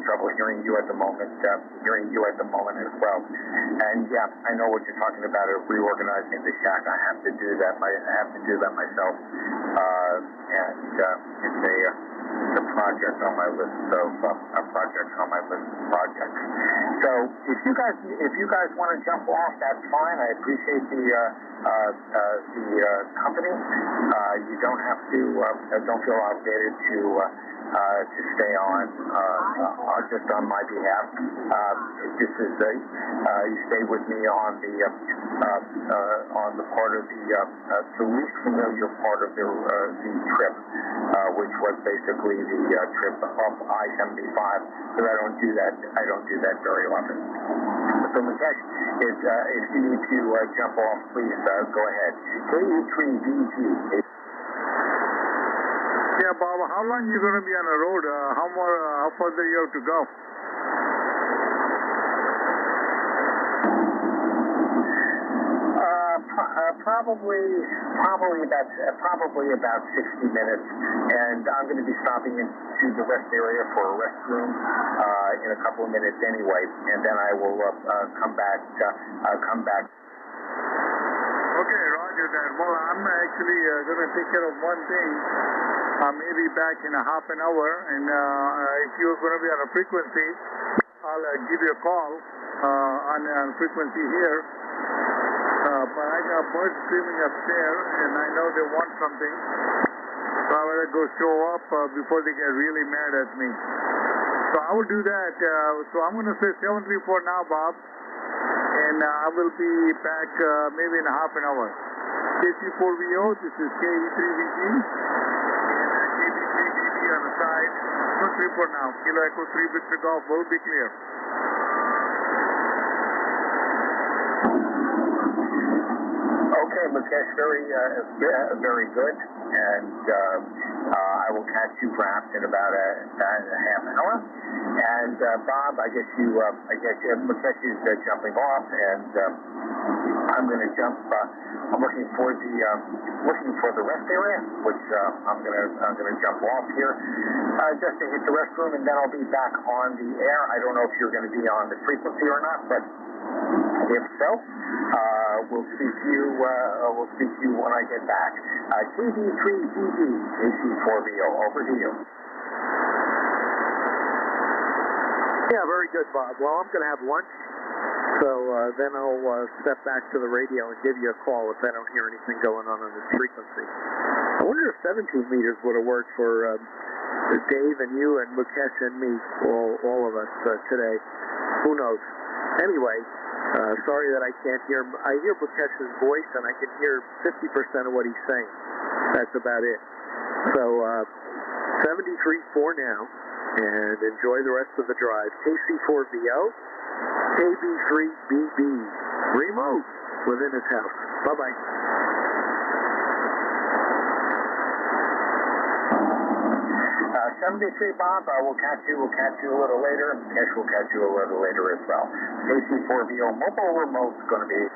trouble hearing you at the moment as well. And yeah, I know what you're talking about, reorganizing the shack. I have to do that myself. And it's a project on my list of projects. So if you guys want to jump off, that's fine. I appreciate the company. You don't have to. Don't feel obligated to stay on just on my behalf. This is you stay with me on the part of the least familiar part of the trip, which was basically the trip up I-75. Because I don't do that very often. So Mukesh, if you need to jump off, please go ahead. KE3VG. Yeah, Bob, how long are you going to be on the road? How further you have to go? Probably about 60 minutes, and I'm going to be stopping into the rest area for a restroom in a couple of minutes anyway, and then I will come back. Okay, roger that. Well, I'm actually going to take care of one thing. I may be back in a half an hour, and if you're going to be on a frequency, I'll give you a call on frequency here. But I got birds screaming upstairs, and I know they want something. So I better go show up before they get really mad at me. So I will do that. So I'm going to say 734 now, Bob. And I will be back maybe in a half an hour. KC4VO, this is KE3VG. And KB3VG on the side. 734 now. Kilo Echo 3 Victor Golf will be clear. Okay, Mukesh, very good, and I will catch you perhaps in about a half an hour. And Bob, I guess Mukesh is jumping off, and I'm going to jump. I'm looking for the rest area, which I'm going to jump off here just to hit the restroom, and then I'll be back on the air. I don't know if you're going to be on the frequency or not, but if so, we'll speak to you when I get back. KD3DD, KC4VO, over to you. Yeah, very good, Bob. Well, I'm going to have lunch, so then I'll step back to the radio and give you a call if I don't hear anything going on this frequency. I wonder if 17 meters would have worked for Dave and you and Mukesh and me, all of us today. Who knows? Anyway, sorry that I can't hear. I hear Mukesh's voice, and I can hear 50% of what he's saying. That's about it. So, 73.4 now, and enjoy the rest of the drive. KC4VO, KB3BB, remote within his house. Bye-bye. 73, Bob. We'll catch you a little later. Yes, we'll catch you a little later as well. KC4VO mobile remote's going to be.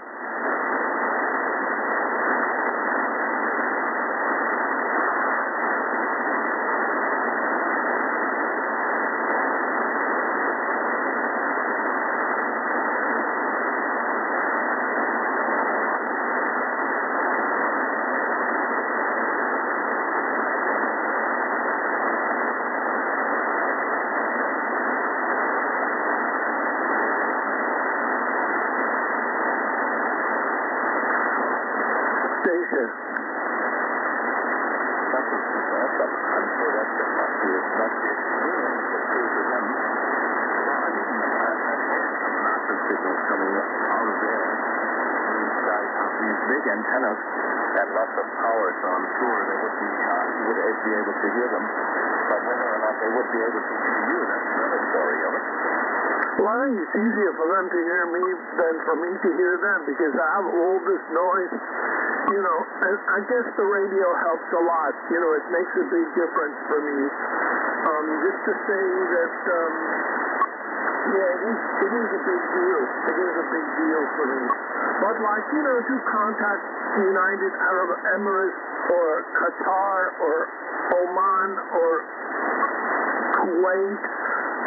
big antennas and lots of power, so I'm sure they would be, you would be able to hear them. But whether or not they would be able to hear you, that's another story, over. Well, I think it's easier for them to hear me than for me to hear them because I have all this noise, you know, and I guess the radio helps a lot. You know, it makes a big difference for me. Just to say that, yeah, it is a big deal. It is a big deal for me. But like, you know, to contact the United Arab Emirates or Qatar or Oman or Kuwait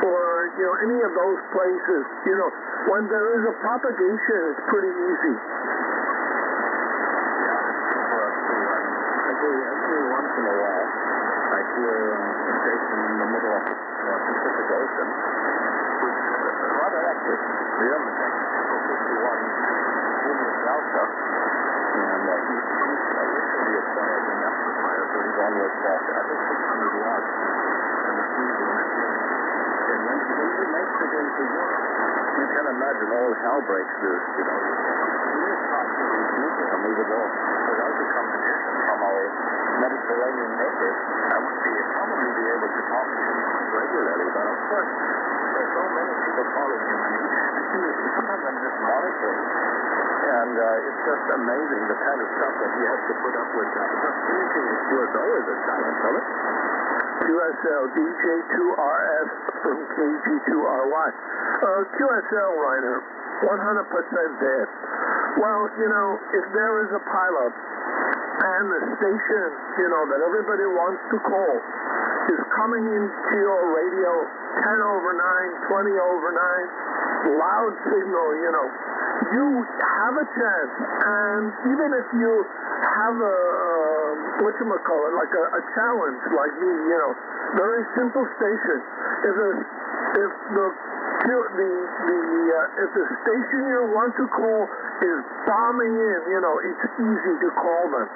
or, you know, any of those places, you know, when there is a propagation, it's pretty easy. Every once in a while, I hear a station in the middle of the Pacific Ocean, which is rather active. The Texas 51 Junior Delta, and he recently acquired an amplifier, so he's on with, I think, 600 watts, and the speed limit here. And when he makes it into Europe, you can imagine all hell breaks loose, you know. He is constantly speaking to him, even though without the competition from our Mediterranean neighbors, I would probably be able to talk to him quite regularly. But of course, there's so many people following him, and some of them just monitoring. And it's just amazing the kind of stuff that he has to put up with. Just finishing his QSO is a challenge, isn't it? QSL DJ2RF from KG2RY. QSL, Reiner, 100% dead. Well, you know, if there is a pilot and the station, you know, that everybody wants to call is coming into your radio 10 over 9, 20 over 9, loud signal, you know, you have a chance. And even if you have a, like a challenge like me, you know, very simple station. If the station you want to call is bombing in, you know, it's easy to call them.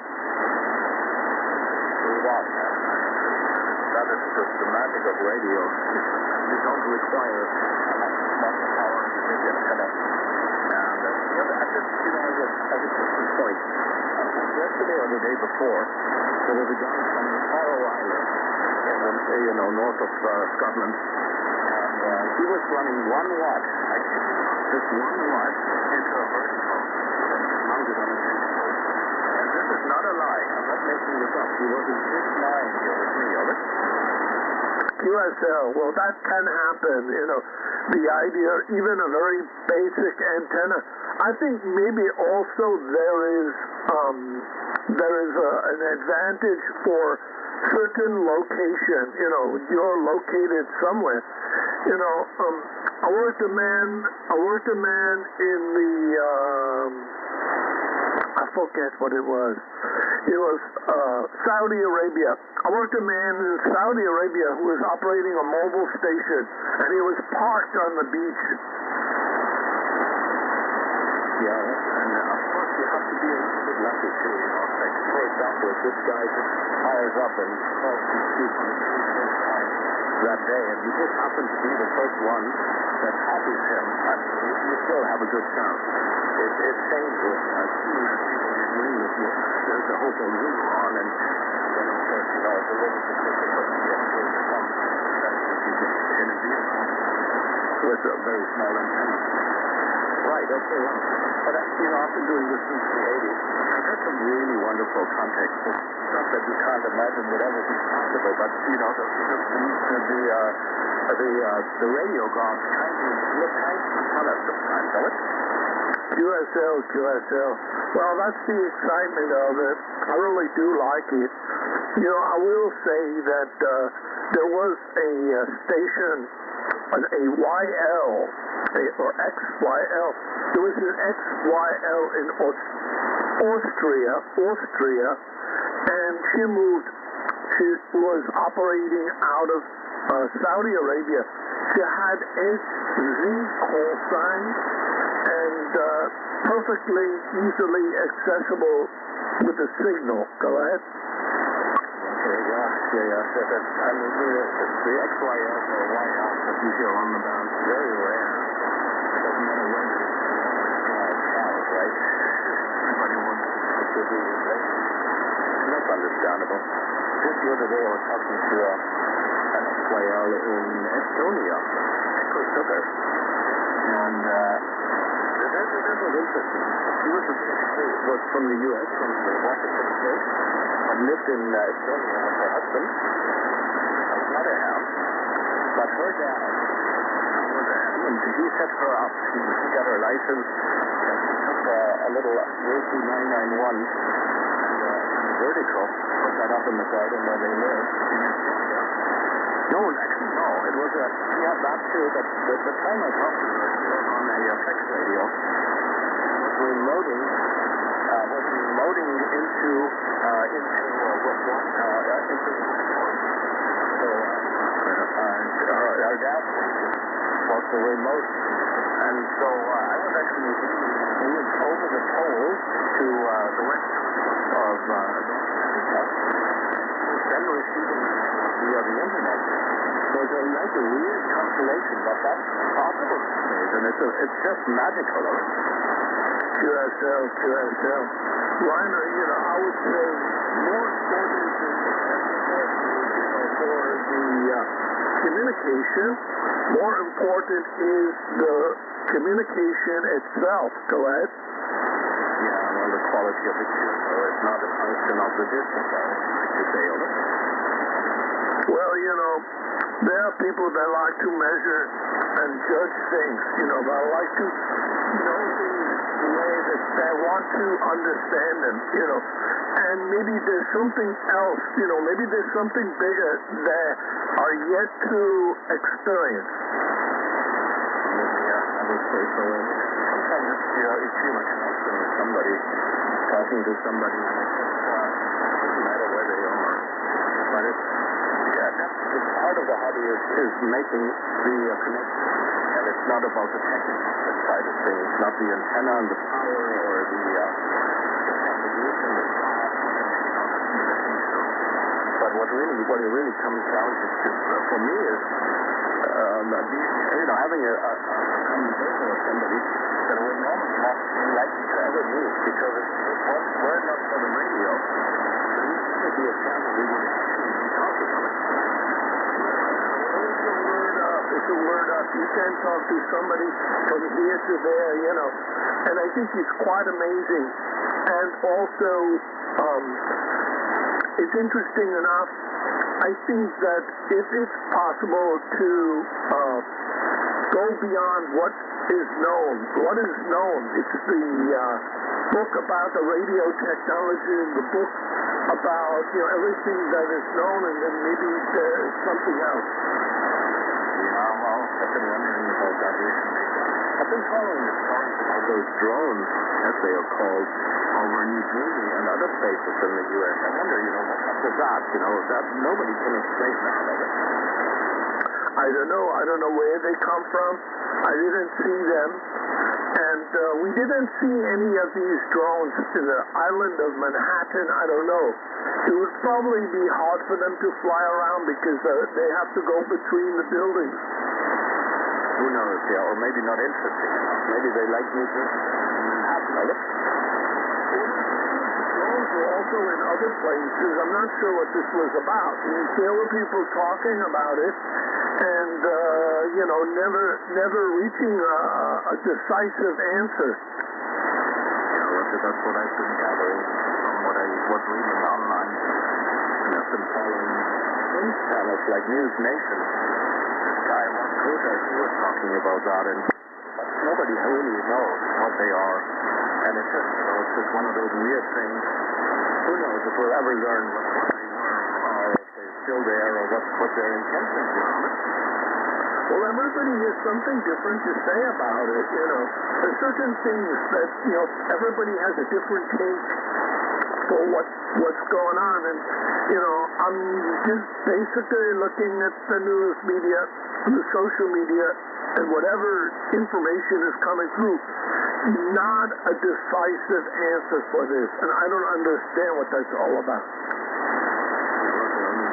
That is the magic of radio. You don't require much power in the big antenna. And I just, you know, as a case point, yesterday or the day before, there was a guy from the Faroe Islands, you know, north of Scotland, and he was running 1 watt, just 1 watt into a vertical mounted on a table. And this is not a lie. I'm not making this up. He was in 6'9" here with me, of it. QSL, well, that can happen, you know, the idea, even a very basic antenna. I think maybe also there is an advantage for certain location, you know, you're located somewhere. You know, I worked a man in the, I forget what it was. It was Saudi Arabia. I worked a man in Saudi Arabia who was operating a mobile station, and he was parked on the beach. Yeah, and of course you have to be a little bit lucky too, you know. Like, for example, if this guy just fires up and falls to sleep on the first time that day, and you just happen to be the first one that copies him, I mean, you still have a good chance. It's dangerous. Seeing the people you're doing with you, there's the whole thing you on, and then of course, you know, it's a little bit difficult to get through to some, especially if you get in a vehicle with a very small antenna. Right, okay, well, but you know, I've been doing this since the 80s. I've had some really wonderful contacts, stuff that you can't imagine would ever be possible, but you know, the radio gods kindly tell us sometimes, don't it? QSL. Well, that's the excitement of it. I really do like it. You know, I will say that there was a station, a YL, or XYL. There was an XYL in Austria, and she was operating out of Saudi Arabia. She had HZ call sign and perfectly easily accessible with a signal. Go ahead. Okay, yeah. I mean, the XYL or YL that you hear on the band is very rare. It doesn't matter whether it's right? Everybody wants to technology is late. And that's understandable. Just the other day I was talking to an ex-player in Estonia, Echo Sugar, and this was interesting. He was from the U.S., from Washington State, but lived in Estonia with her husband, another half, but her dad was and he set her up. He got her license, and he took a little AC 991 and a vertical, put that up in the garden where they live in Estonia. No, actually, no. It was he had that too, but the time I talked to her, she was on a flex radio, was remoting into our dad was the remote, and so I was actually moving over the pole to the west of North America, then receiving via the internet. So it's like a weird constellation, but that's possible these days, and it's just magical. QSL. Reiner, I would say more important for the communication, more important is the communication itself. Go ahead. Yeah, well, the quality of the QSL is not a function of the distance, I like to say, over. Well, there are people that like to measure and judge things, that like to know things the way that they want to understand them, and maybe there's something else, maybe there's something bigger that are yet to experience. Yeah, I would say so. Sometimes you feel a connection with somebody, talking to somebody, and it doesn't matter where they are. But that's part of the hobby is making the connection. And it's not about the technical side of things, not the antenna and the power or the propagation, the path, but what it really comes down to for me is having a conversation with somebody that I would normally not be likely to ever meet, because were it not for the radio, it would be a chance that we would actually be talking about it. It's a word up. You can talk to somebody from here to there, and I think it's quite amazing. And also, it's interesting enough, I think that if it's possible to go beyond what is known, it's the book about the radio technology, the book about everything that is known, and then maybe there's something else. Yeah, well, I've been wondering about that recently. I've been following the stories about those drones, as they are called, over New Jersey and other places in the U.S. I wonder, what's up with that? That nobody can explain that of it. I don't know where they come from. I didn't see them. And we didn't see any of these drones in the island of Manhattan. I don't know. It would probably be hard for them to fly around because they have to go between the buildings. Who knows, yeah, or maybe not interesting enough. Maybe they like New Jersey and Manhattan, are they? Drones were also in other places. I'm not sure what this was about. There were people talking about it, and never reaching a decisive answer. Yeah, Roger, that's what I've been gathering from what I was reading online. And I've been following news channels like News Nation. This guy, Mark Kruger, he was talking about that, and nobody really knows what they are. And it's just one of those weird things. Who knows if we'll ever learn what they were, or if they're still there, or what their intentions were. Well, everybody has something different to say about it, There's certain things that, everybody has a different take for what's going on. And, I'm just basically looking at the news media, the social media, and whatever information is coming through. Not a decisive answer for this. And I don't understand what that's all about.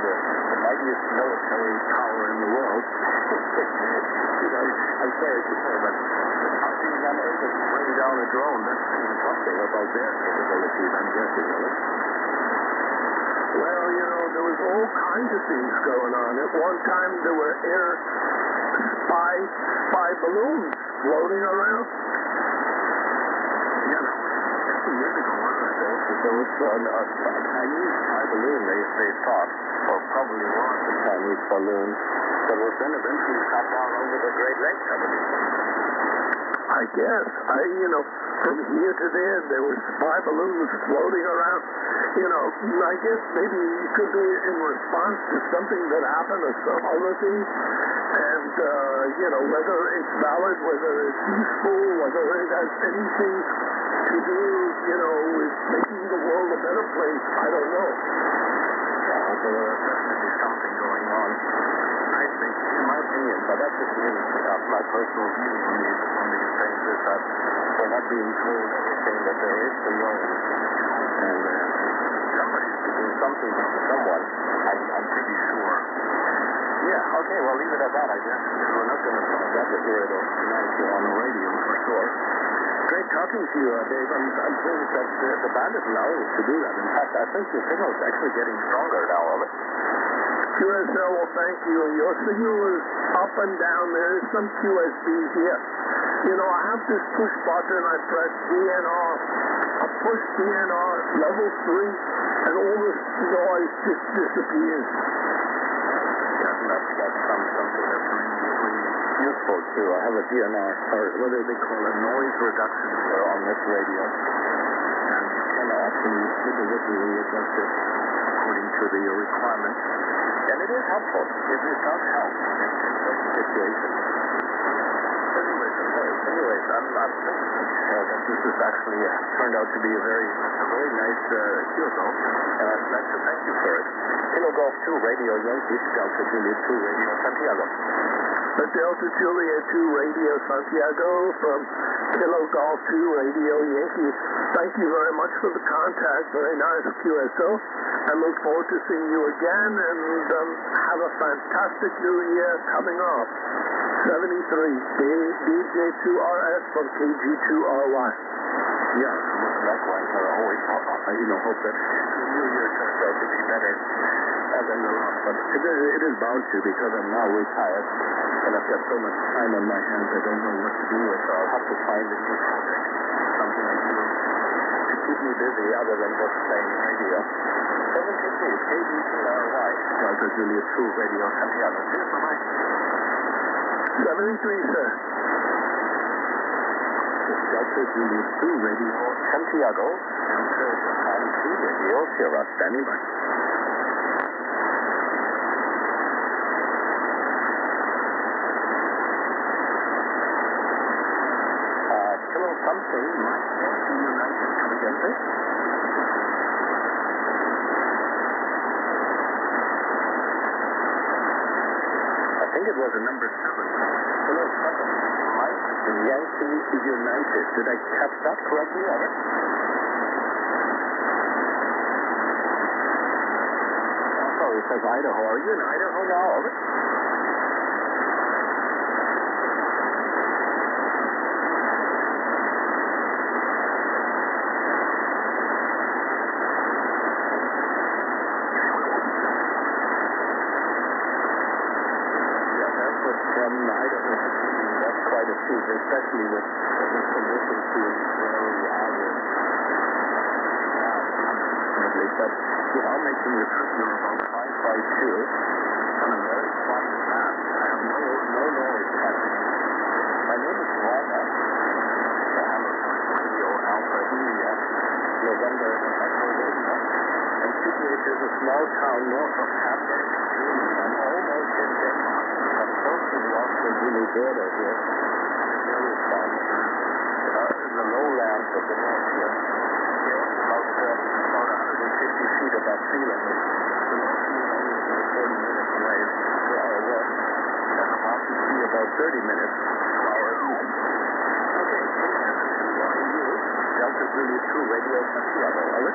The mightiest military power in the world. I'm sorry to say, but able to bring down a drone. That's saying something about their capabilities, I'm guessing. Well, you know, there was all kinds of things going on. At one time, there were air spy balloons floating around. Yeah, that was 50 years ago, wasn't it? There was a Chinese spy balloon, they thought, or probably was a Chinese balloon, that was then eventually shot down over the Great Lakes, I believe. I guess. From here to there were spy balloons floating around. I guess maybe it could be in response to something that happened or some other thing. And, whether it's valid, whether it's useful, whether it has anything to do, with making the world a better place, I don't know. Yeah, so there's definitely something going on. I think, in my opinion, but that's just me, my personal view on these things, is that we're not being told everything that there is to learn. And somebody's doing something to someone, I'm pretty sure. Yeah, okay, well, leave it at that, I guess, because we're not going to talk that material tonight on the radio, for sure. Great talking to you, Dave. I'm pleased that the band is allowing us to do that. In fact, I think your signal is actually getting stronger now, Robert. QSL, well, thank you. Your signal is up and down. There is some QSB here. I have this push button. I press DNR. I push DNR level 3, and all this noise just disappears. That's something that's really useful too. I have a DNR, or whether they call it noise reduction here on this radio, and you can actually individually adjust it according to the requirements, and it is helpful. It does help in certain situations. Anyways, I'm thinking that this has actually turned out to be a very nice QSL, and I'd like to thank you for it. Kilo Golf 2 Radio Yankee, Delta Juliet 2 Radio Santiago. The Delta Juliet 2 Radio Santiago from Kilo Golf 2 Radio Yankee. Thank you very much for the contact. Very nice, QSO. I look forward to seeing you again, and have a fantastic new year coming up. 73, DJ2RS from KG2RY. Yeah, likewise. I always hope that the new year turns out to be better than the last. But it is bound to, because I'm now retired, and I've got so much time on my hands I don't know what to do with, so I'll have to find a new project, something I do to keep me busy other than just playing radio. 73, KG2RY, Delta Juliet 2 Radio Santiago. Cheers, bye-bye. 73, sir. Delta Juliet 2 Radio Santiago, and Japan 2 Radio Sierra, standing by. Kilo something, Mike Yankee United, come again, please. I think it was a number 7. Kilo 7, Mike Yankee United. Did I catch that correctly, Robert? Oh, it says Idaho. Are you in Idaho now, Robert? From Idaho, that's quite a few, especially with the conditions being very average. But without making the trip, you're about 552 on a very quiet path. I have no noise happening. My name is Rana. The Hamilton Radio Alpha India, November and Echo Lima. And situated is a small town north of Hamburg, Germany. I'm almost in Denmark. I'm close to the Austrian border here, on the dairy farm, in the lowlands of the north here. About 150 feet above sea level. The north sea is only about 40 minutes away to our west, and about to sea about 30 minutes to our east. Okay, 872 RU, Delta Juliet 2 Radio Santiago. Over.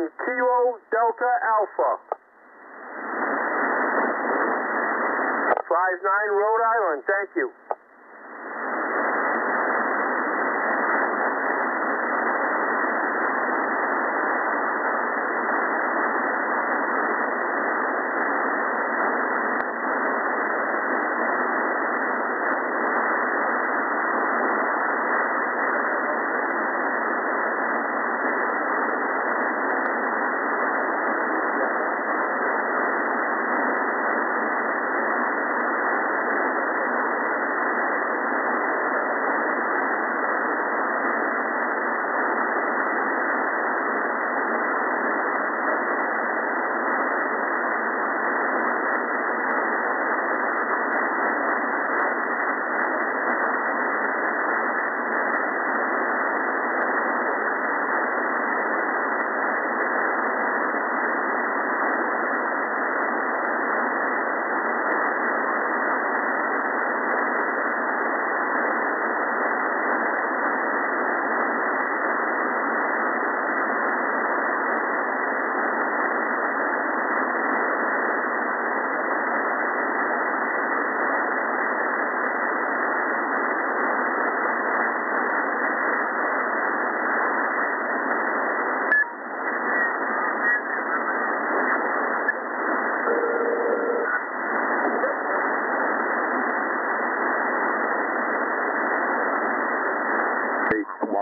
Kilo Delta Alpha. 59 Rhode Island, thank you.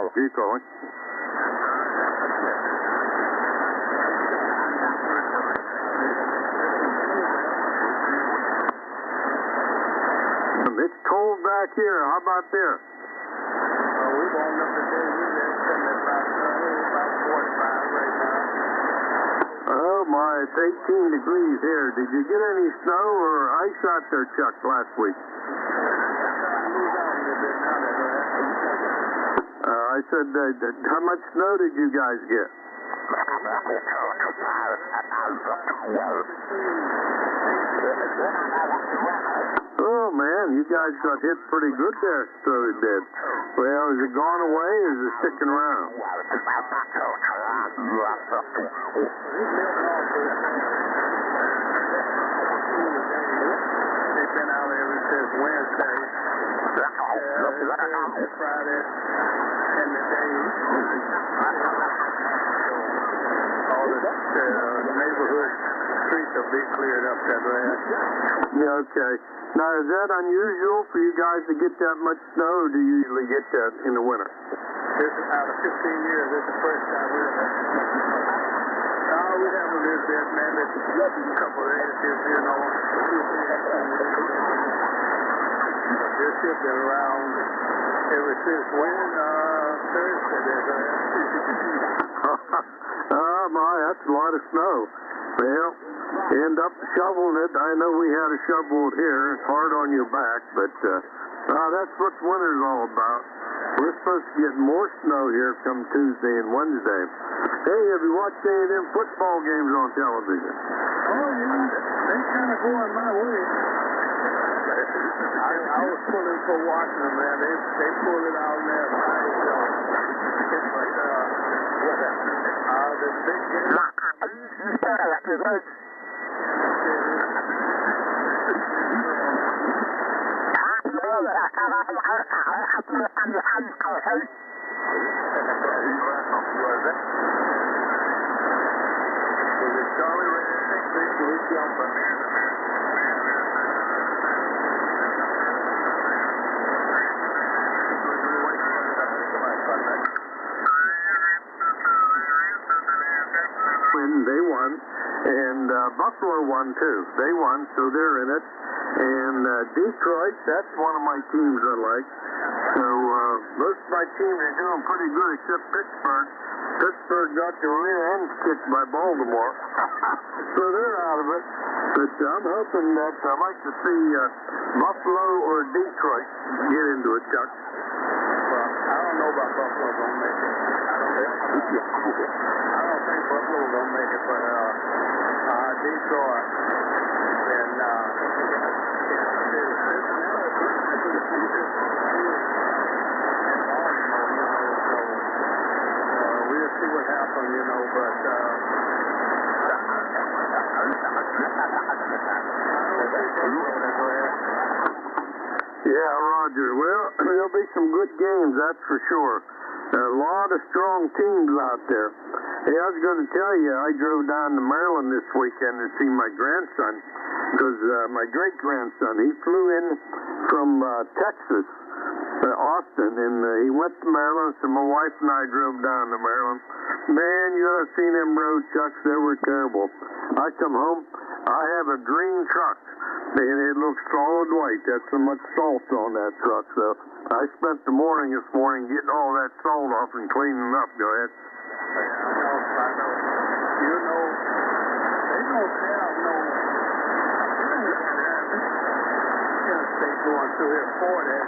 Keep going. It's cold back here. How about there? We warmed up today. We're sitting at about 45 right now. Oh my, it's 18 degrees here. Did you get any snow or ice out there, Chuck, last week? I said, how much snow did you guys get? Oh man, you guys got hit pretty good there, so it did. Well, is it gone away or is it sticking around? They've been out ever since Wednesday. Friday. And the day, all the neighborhood streets will be cleared up that way. Yeah, okay. Now, is that unusual for you guys to get that much snow, or do you usually get that in the winter? This is out of 15 years, this is the first time we've had it. We have a little bit, man. There's a couple of inches, you know. This has been around ever since when? Thursday. Oh my, that's a lot of snow. Well, end up shoveling it. I know we had to shovel it here. It's hard on your back, but that's what winter's all about. We're supposed to get more snow here come Tuesday and Wednesday. Hey, have you watched any of them football games on television? Oh, yeah. They kind of going my way. I was pulling for watching them, man. They pulled it out there. But, the big game. They won, and Buffalo won too. They won, so they're in it. And Detroit, that's one of my teams I like. So most of my teams are doing pretty good, except Pittsburgh. Pittsburgh got the rear end kicked by Baltimore, so they're out of it. But I'm hoping that I'd like to see Buffalo or Detroit get into it, Chuck. Well, I don't know about Buffalo gonna make it. I don't think Buffalo gonna make it, but Detroit and we'll see what happens, but there'll be some good games, that's for sure. A lot of strong teams out there. Hey, I was going to tell you, I drove down to Maryland this weekend to see my grandson, because my great-grandson, he flew in from Texas, Austin, and he went to Maryland, so my wife and I drove down to Maryland. Man, you ought to see them road trucks. They were terrible. I come home, I have a green truck, and it looks solid white. That's so much salt on that truck. So I spent the morning this morning getting all that salt off and cleaning up. Go ahead. I know. You know, they don't have no interstate going through here for that.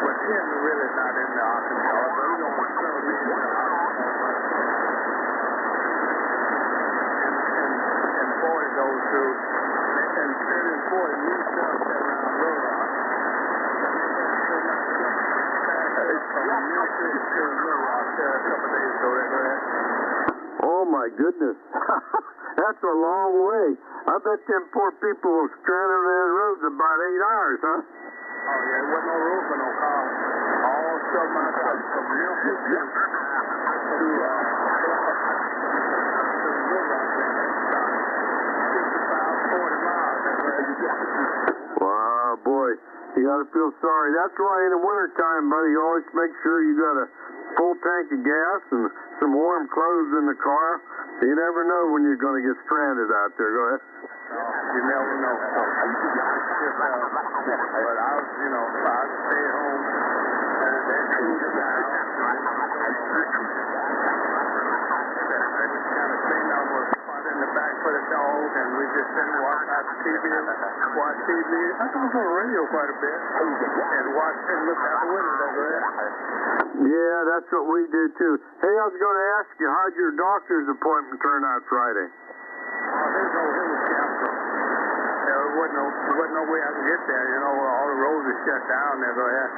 But him really not in the Arkansas, but he don't serve me in the Arkansas. And 40 goes through, and 30 and 40 new stuff that around Little Rock. From New City to Little Rock a couple days ago. Oh my goodness. That's a long way. I bet them poor people were stranded on that road about 8 hours, huh? Oh, yeah, there wasn't no room for no car. All stuff out there from Memphis to Little Rock. 65, 40 miles. Wow, boy. You got to feel sorry. That's why in the wintertime, buddy, you always make sure you got a full tank of gas and some warm clothes in the car. You never know when you're going to get stranded out there. Go ahead. You never know. But I was, I stayed home and they cooled it down. Kind of cleaned out was spot in the back for the dog, and we just sit and watch TV. I talk on the radio quite a bit and watch and look out the window over there. Yeah, that's what we do too. Hey, I was going to ask you, how'd your doctor's appointment turn out Friday? Oh, it was canceled. There wasn't no way I could get there. All the roads are shut down there. Go ahead.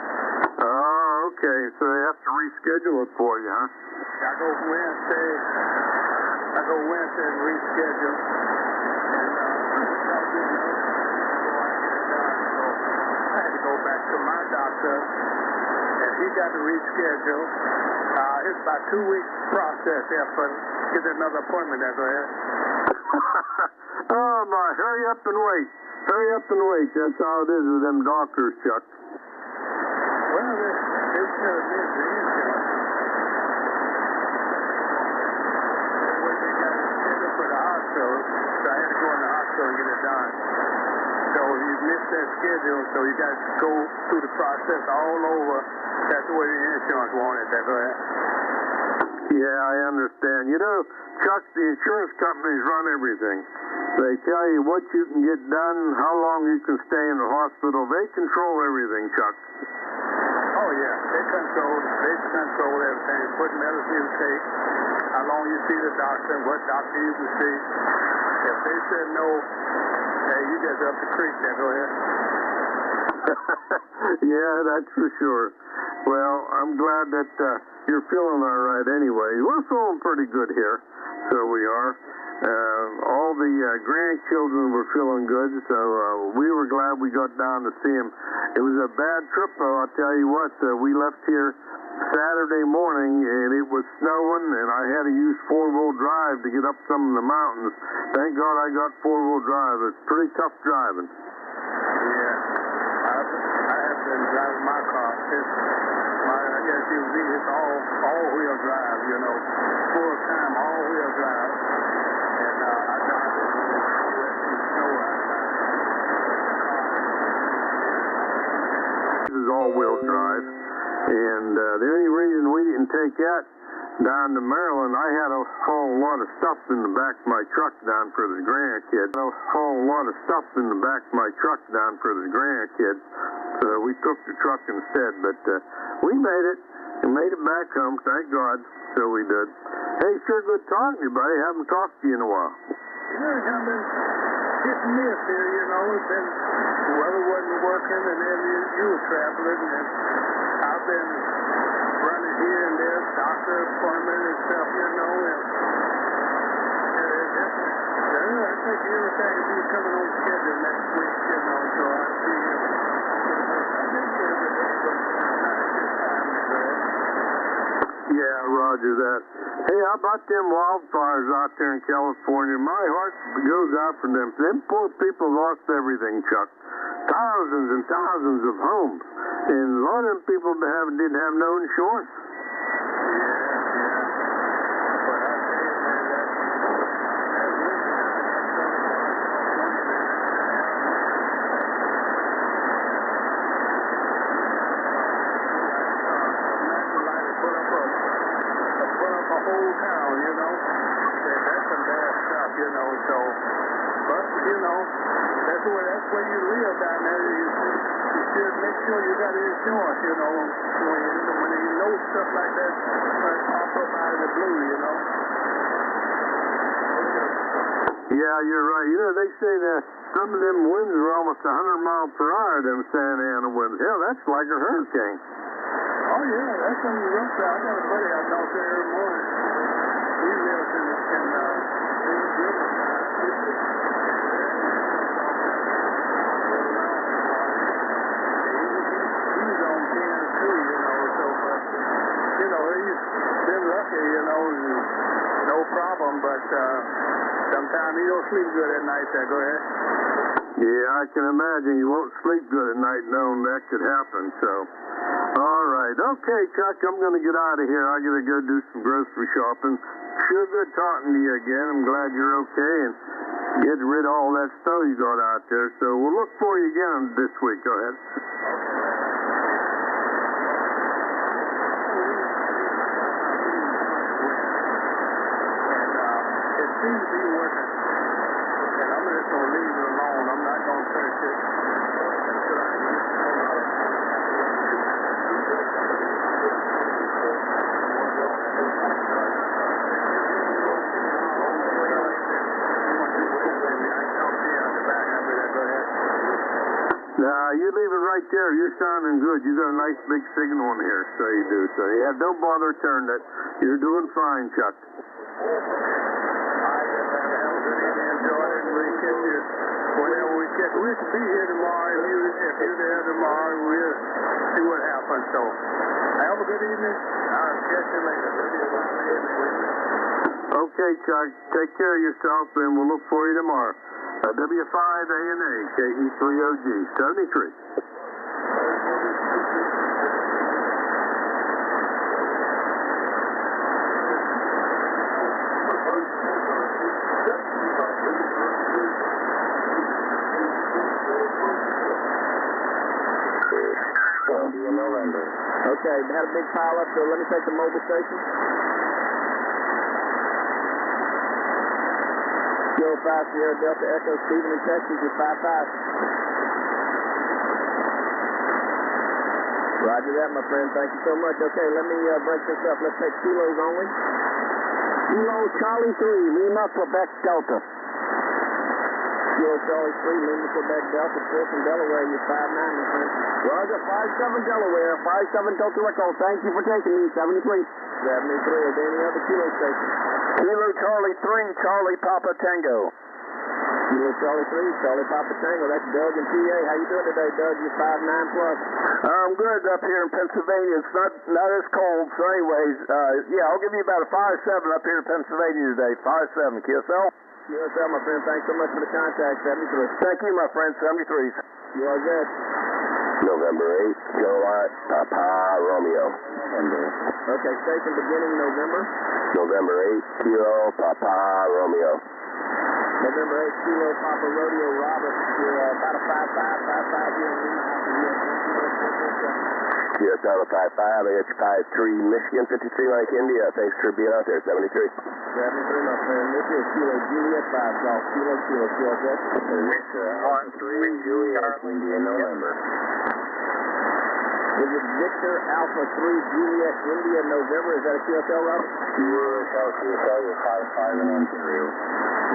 Oh, okay. So they have to reschedule it for you, huh? I go Wednesday and reschedule. And I had to go back to my doctor, and he got to reschedule. It's about a 2-week process there for get another appointment there. Go ahead. Oh my, hurry up and wait. Hurry up and wait. That's how it is with them doctors, Chuck. Well, they should have been the insurance. They got it scheduled for the hospital, so I had to go in the hospital and get it done. So you missed that schedule, so you got to go through the process all over. That's the way the insurance wanted that. Go ahead. Yeah, I understand. Chuck, the insurance companies run everything. They tell you what you can get done, how long you can stay in the hospital. They control everything, Chuck. Oh, yeah. They control everything. What medicine you take, how long you see the doctor, what doctor you can see. If they said no, hey, you just up the creek there. Go ahead. Yeah, that's for sure. Well, I'm glad that you're feeling all right anyway. We're feeling pretty good here, so we are. All the grandchildren were feeling good, so we were glad we got down to see them. It was a bad trip, though, I'll tell you what. We left here Saturday morning, and it was snowing, and I had to use four-wheel drive to get up some of the mountains. Thank God I got four-wheel drive. It's pretty tough driving. Yeah. I have been driving my car. My SUV is all-wheel drive, full-time all-wheel drive. And I drive it when it's snow outside. This is all-wheel drive. And the only reason we didn't take that down to Maryland, I had a whole lot of stuff in the back of my truck down for the grandkids. So we took the truck instead. But we made it. We made it back home, thank God. So we did. Hey, sure good talking to you, buddy. Haven't talked to you in a while. Yeah, I've been hit and miss here, It's been, weather wasn't working, and then you were traveling, and I've been running here and there, doctor appointment and stuff, and that's I think everything will be coming on schedule next week, you know, so I'll see him. I think every day, but not at this time, Greg. Yeah, roger that. Hey, how about them wildfires out there in California? My heart goes out for them. Them poor people lost everything, Chuck. Thousands and thousands of homes. And a lot of them people didn't have no insurance. Yeah, you're right. You know, they say that some of them winds are almost 100 miles per hour, them Santa Ana winds. Hell, that's like a hurricane. Oh, yeah, that's on the rough side. I got a buddy out there every morning. He lives in he's on 10 too, you know, so, but, you know, he's been lucky, you know, no problem, but, sometimes he don't sleep good at night there. Go ahead. Yeah, I can imagine you won't sleep good at night knowing that could happen, so. All right. Okay, Chuck, I'm going to get out of here. I got to go do some grocery shopping. Sure good talking to you again. I'm glad you're okay and get rid of all that snow you got out there. So we'll look for you again this week. Go ahead. It seems to be working. And I'm just going to leave it alone. I'm not going to touch it until I get Nah, you leave it right there. You're sounding good. You got a nice big signal on here, so you do. So yeah, don't bother turning it. You're doing fine, Chuck. We should be here tomorrow. If you're there tomorrow, we'll see what happens. So, have a good evening. I'll catch you later. Okay, Chuck. Take care of yourself, and we'll look for you tomorrow. W5ANA, KE3OG, 73. Okay, had a big pile up, so let me take the mobile station. Kilo 5 Sierra Delta Echo, Stephen in Texas is 5-5. Roger that, my friend. Thank you so much. Okay, let me break this up. Let's take kilos only. Kilo Charlie 3, Lima, Quebec, Delta. Kilo Charlie 3, Lima, Quebec, Delta. Still from Delaware, you're 5-9, my friend. Roger, 5-7 Delaware, 5-7 Delta Echo. Thank you for taking me, 73. 73, are there any other kilo stations? Kilo Charlie 3, Charlie Papa Tango. Kilo Charlie 3, Charlie Papa Tango. That's Doug in PA. How you doing today, Doug? You're 5-9 plus. I'm good up here in Pennsylvania. It's not as cold, so anyways, yeah, I'll give you about a 5-7 up here in Pennsylvania today. 5-7, QSL. QSL, my friend. Thanks so much for the contact, 73. Thank you, my friend, 73s. You are good. November 8, July, Papa Romeo. Okay, station beginning November. November 8, Kilo Papa Romeo. November 8, Kilo Papa Rodeo Robert. You're about a 5-5 here in Lima. QSL 5-5, I got you 5-3, Michigan 53 like India. Thanks for being out there, 73. 73, my friend. This is Kilo Juliet 5 Golf. Kilo, QSL. 1-3, Juliet, India, November. Is it Victor Alpha 3 Juliet India November? Is that a QSL, Robert? QSL, you're 5-5 in Ontario.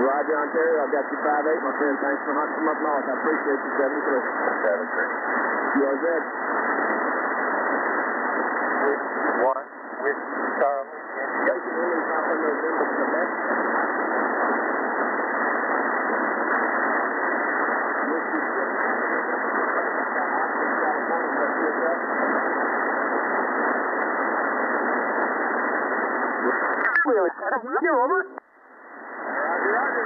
Roger, Ontario. I've got you 5-8, my friend. Thanks for hunting from up north. I appreciate you, 73. 73. You are good. With Charlie. Station Indy Papa November, Quebec. Roger, over. Roger, roger.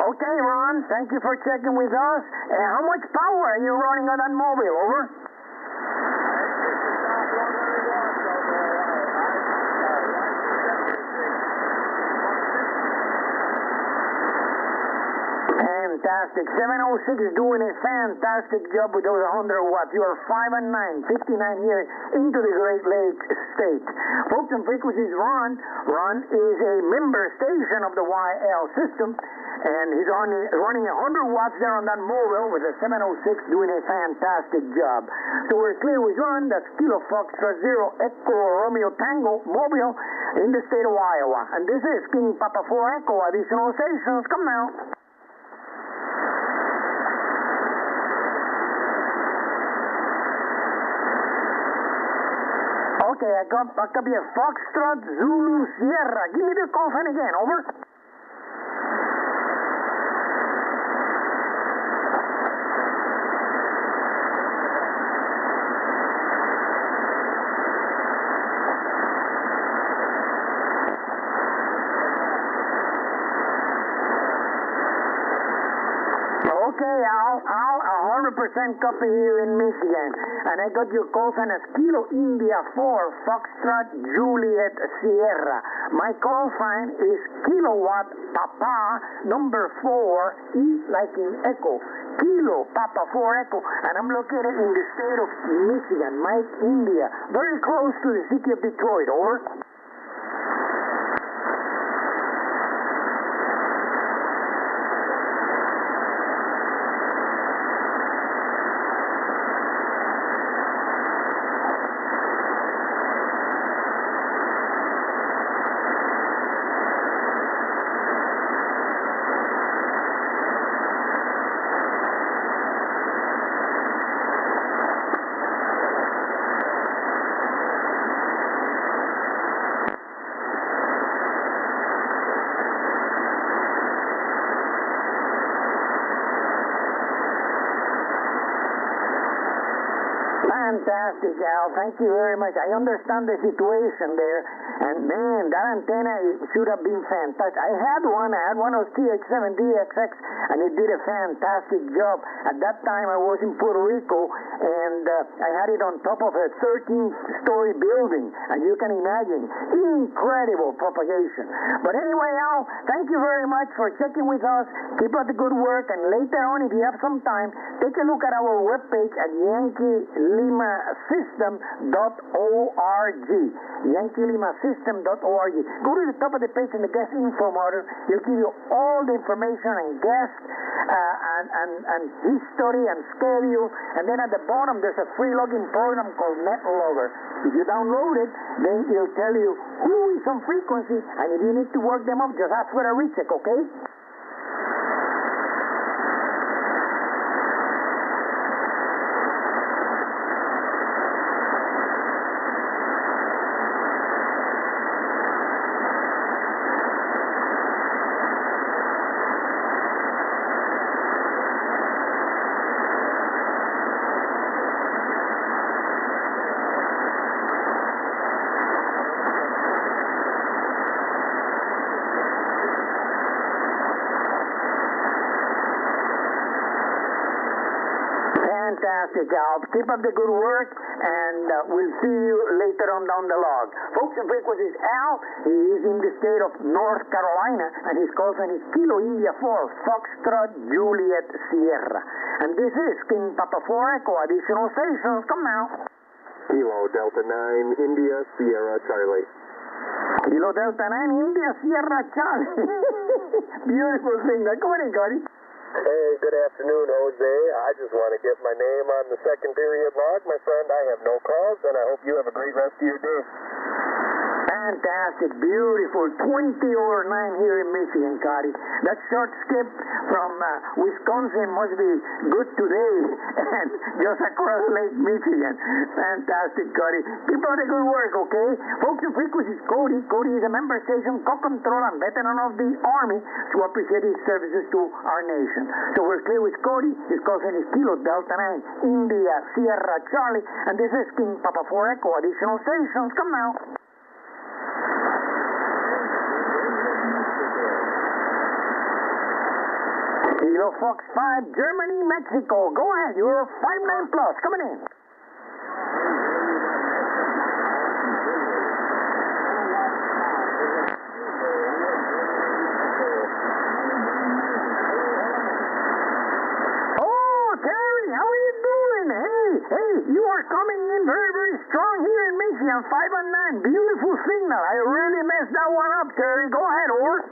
Okay, Ron, thank you for checking with us. How much power are you running on that mobile, over? Fantastic. 706 is doing a fantastic job with those 100 watts. You are 5 and 9, 59 years into the Great Lakes state. Folks and frequencies, Ron is a member station of the YL system, and he's running 100 watts there on that mobile with a 706 doing a fantastic job. So we're clear with Ron. That's Kilo Foxtrot 0 Echo Romeo Tango mobile in the state of Iowa. And this is King Papa 4 Echo. Additional stations, come now. Okay, I got a copy of Foxtrot Zulu Sierra. Give me the call sign again, over. Okay, Al, 100% copy here in Michigan. And I got your call sign as Kilo India 4, Foxtrot Juliet Sierra. My call sign is Kilowatt Papa number 4, E like in Echo. Kilo Papa 4 Echo. And I'm located in the state of Michigan, Mike, India. Very close to the city of Detroit, over. Fantastic, Al. Thank you very much. I understand the situation there. And man, that antenna should have been fantastic. I had one of TX7DXX, and it did a fantastic job. At that time, I was in Puerto Rico, and I had it on top of a 13-story building. And you can imagine, incredible propagation. But anyway, Al, thank you very much for checking with us. Keep up the good work. And later on, if you have some time, take a look at our webpage at YankeeLimaSystem.org. YankeeLimaSystem.org. Go to the top of the page in the guest info module. It'll give you all the information and guests and history and schedule. And then at the bottom, there's a free login program called NetLogger. If you download it, then it'll tell you who is on frequency, and if you need to work them up, just ask for a recheck, okay? Fantastic, Al. Keep up the good work, and we'll see you later on down the log. Folks and frequencies, Al, he is in the state of North Carolina, and his call sign is Kilo India 4, Foxtrot Juliet Sierra. And this is King Papa 4 Echo. Additional stations, come now. Kilo Delta 9, India Sierra Charlie. Kilo Delta 9, India Sierra Charlie. Beautiful thing. Now, go ahead, Cody. Hey, good afternoon, Jose. I just want to get my name on the second period log. My friend, I have no calls, and I hope you have a great rest of your day. Fantastic, beautiful. 20 over 9 here in Michigan, Cody. That short skip from Wisconsin must be good today and just across Lake Michigan. Fantastic, Cody. Keep up the good work, okay? Folks in frequencies, Cody. Cody is a member station, co-control and veteran of the Army, so appreciate his services to our nation. So we're clear with Cody. His cousin is Kilo Delta 9, India, Sierra Charlie, and this is King Papa 4 Echo. Additional stations, come now. Kilo Fox 5, Germany, Mexico. Go ahead, you're 5-9 plus, coming in. Hey, you are coming in very, very strong here in Michigan, 5 and 9. Beautiful signal. I really messed that one up, Terry. Go ahead, over.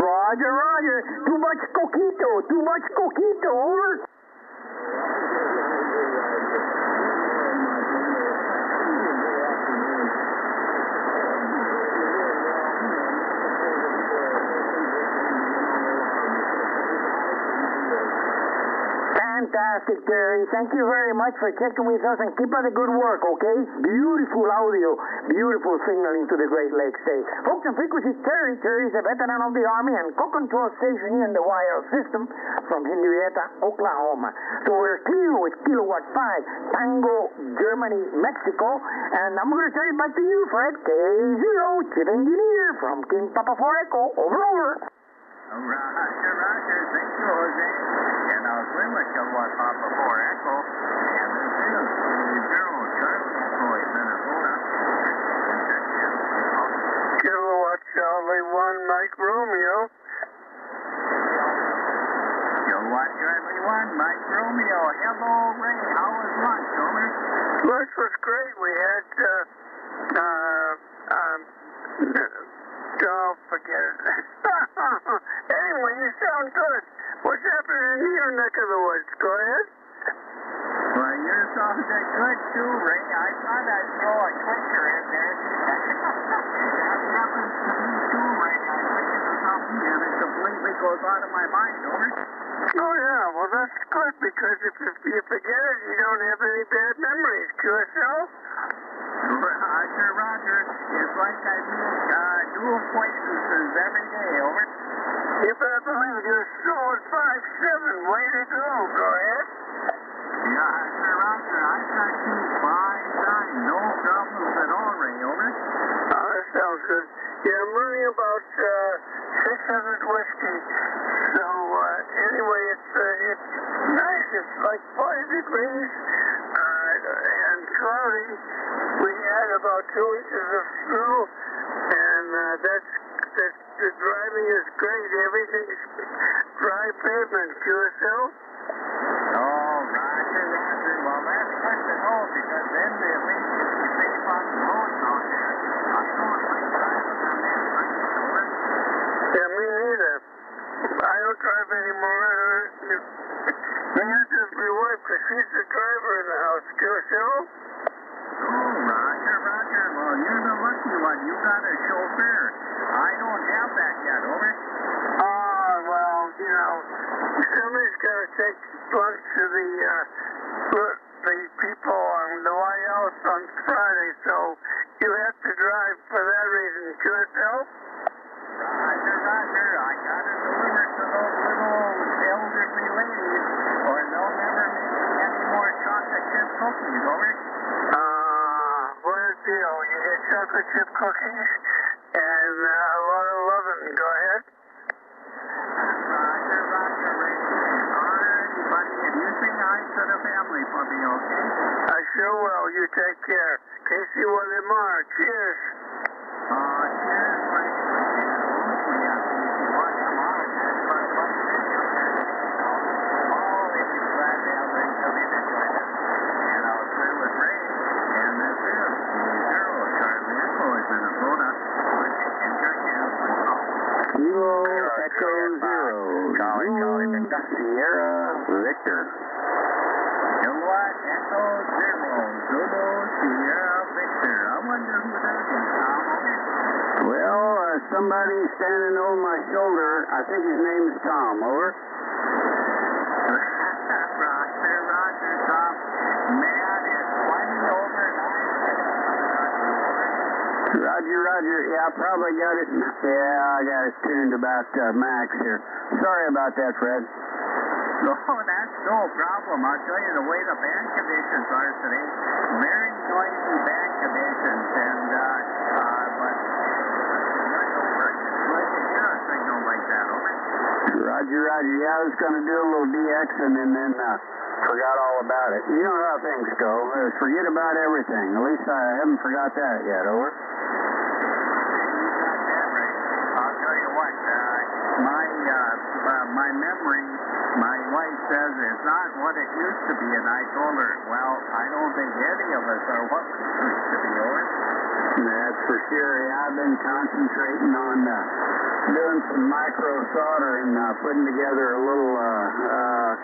Roger, roger. Too much coquito, over. Fantastic, Terry. Thank you very much for checking with us and keep up the good work, okay? Beautiful audio, beautiful signaling to the Great Lakes State. Folks and frequencies, Terry. Terry is a veteran of the Army and co-control station here in the wire system from Henrietta, Oklahoma. So we're clear with Kilowatt 5, Tango, Germany, Mexico. And I'm going to turn it back to you, Fred. K0, Chief Engineer from King Papa 4 Echo. Over. Roger, roger. Thank you, Jose. And we're with Kilowatt Papa 4 Echo. And this is the 0 Charlie Echo in Minnesota. Kilowatt Charlie 1, Mike Romeo. Kilowatt Charlie 1, Mike Romeo. Hello, Ray. How was lunch, over? Lunch was great. We had, oh, forget it. Anyway, you sound good. What's happening in your neck of the woods? Go ahead. Well, you're sounding good too, Ray. I thought I'd throw a clicker in there. That happens to me too, Ray. I listen to something and it completely goes out of my mind, over. Oh, yeah. Well, that's good because if you forget it, you don't have any bad memories. QSL? Roger, roger. It's like I meet new acquaintances every day, over. You better believe you're still at 5'7". Way to go. Go ahead. Yeah, roger. I got you 5'9". No problems at all, Ray, over. Oh, that sounds good. Yeah, I'm running about 600 whiskey. So, anyway, it's nice. It's like 40 degrees and cloudy. We had about 2 inches of snow, and the driving is great. Everything's dry pavement. QSL? Oh, roger, roger. Well, that's good to know because then at least you can save on the roads out there. I don't like driving on that ice, over. Yeah, me neither. I don't drive anymore. Neither does my wife because she's the driver in the house. QSL? Oh, roger, roger. Well, you're the lucky one. You got a chauffeur. I don't have that yet, over. Oh, well, you know, somebody's got to take lunch to the people on the White House on Friday, so you have to drive for that reason. QSL? Roger, roger. I got to deliver to those little elderly ladies, or they'll never make me any more chocolate chip cookies, over. What a deal. You get chocolate chip cookies and a lot of loving. Go ahead. Roger, roger, Ray. Alrighty, buddy. And you say hi to the family for me, okay? I sure will. You take care. Casey Williamar. Cheers. Cheers, Ray. We have Casey Williamar. That's my buddy Video here. Oh, they'd be glad to have Ray come in and join us. And I'll clear with Ray. And this is the 0 Charlie Echo in Minnesota. Kilo Echo 0. Sierra Victor. Kilowatt Echo Zero, Zulu Sierra Victor. I wonder who that is, Tom. Well, somebody standing over my shoulder. I think his name is Tom. Over. Roger, Tom. Man, it's plenty over 9. Roger. Yeah, I probably got it. Yeah, I got it tuned about max here. Sorry about that, Fred. No, that's no problem. I'll tell you the way the band conditions are today. Very noisy band conditions, and but right over. Good to hear a signal like that. Over. Roger. Yeah, I was going to do a little DXing and then forgot all about it. You know how things go. Forget about everything. At least I haven't forgot that yet. Over. I'll tell you what, my memory, my wife says it's not what it used to be, and I told her, well, I don't think any of us are what we used to be, over. That's for sure. Yeah, I've been concentrating on doing some micro soldering, putting together a little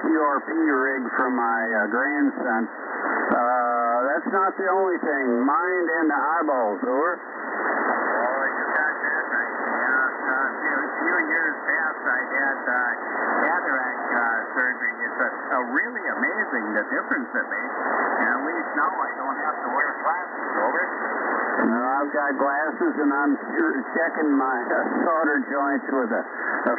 QRP rig for my grandson. That's not the only thing. Mind and the eyeballs, over. Years past, I had cataract surgery. It's really amazing the difference it makes. And at least now I don't have to wear glasses, over. I've got glasses and I'm checking my solder joints with a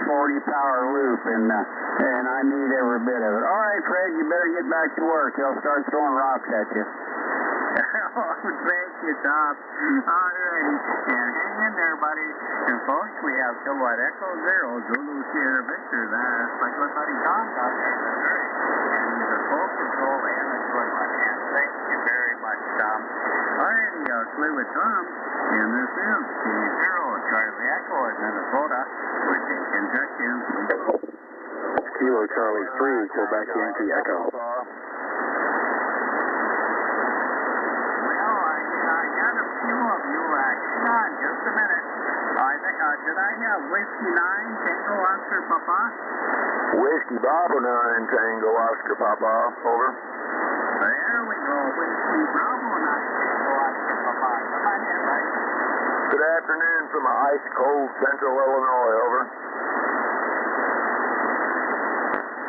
40 power loop, and I need every bit of it. All right, Fred, you better get back to work. They'll start throwing rocks at you. Thank you, Tom. All righty. And hang in there, buddy. And folks, we have Kilowatt Echo Zero, Zulu Sierra Victor. That's my good buddy Tom down there in Missouri. And he's a full control and a good one. And thank you very much, Tom. All righty, I'll play with Tom. And this is K0 Charlie Echo in Minnesota. We're taking check-ins. Kilo Charlie 3, Quebec Yankee Echo. Just a minute. Did I have Whiskey 9, Tango Oscar Papa? Whiskey Bravo 9, Tango Oscar Papa. Over. There we go. Whiskey Bravo 9, Tango Oscar Papa. Come on in, buddy. Good afternoon from ice cold Central Illinois. Over.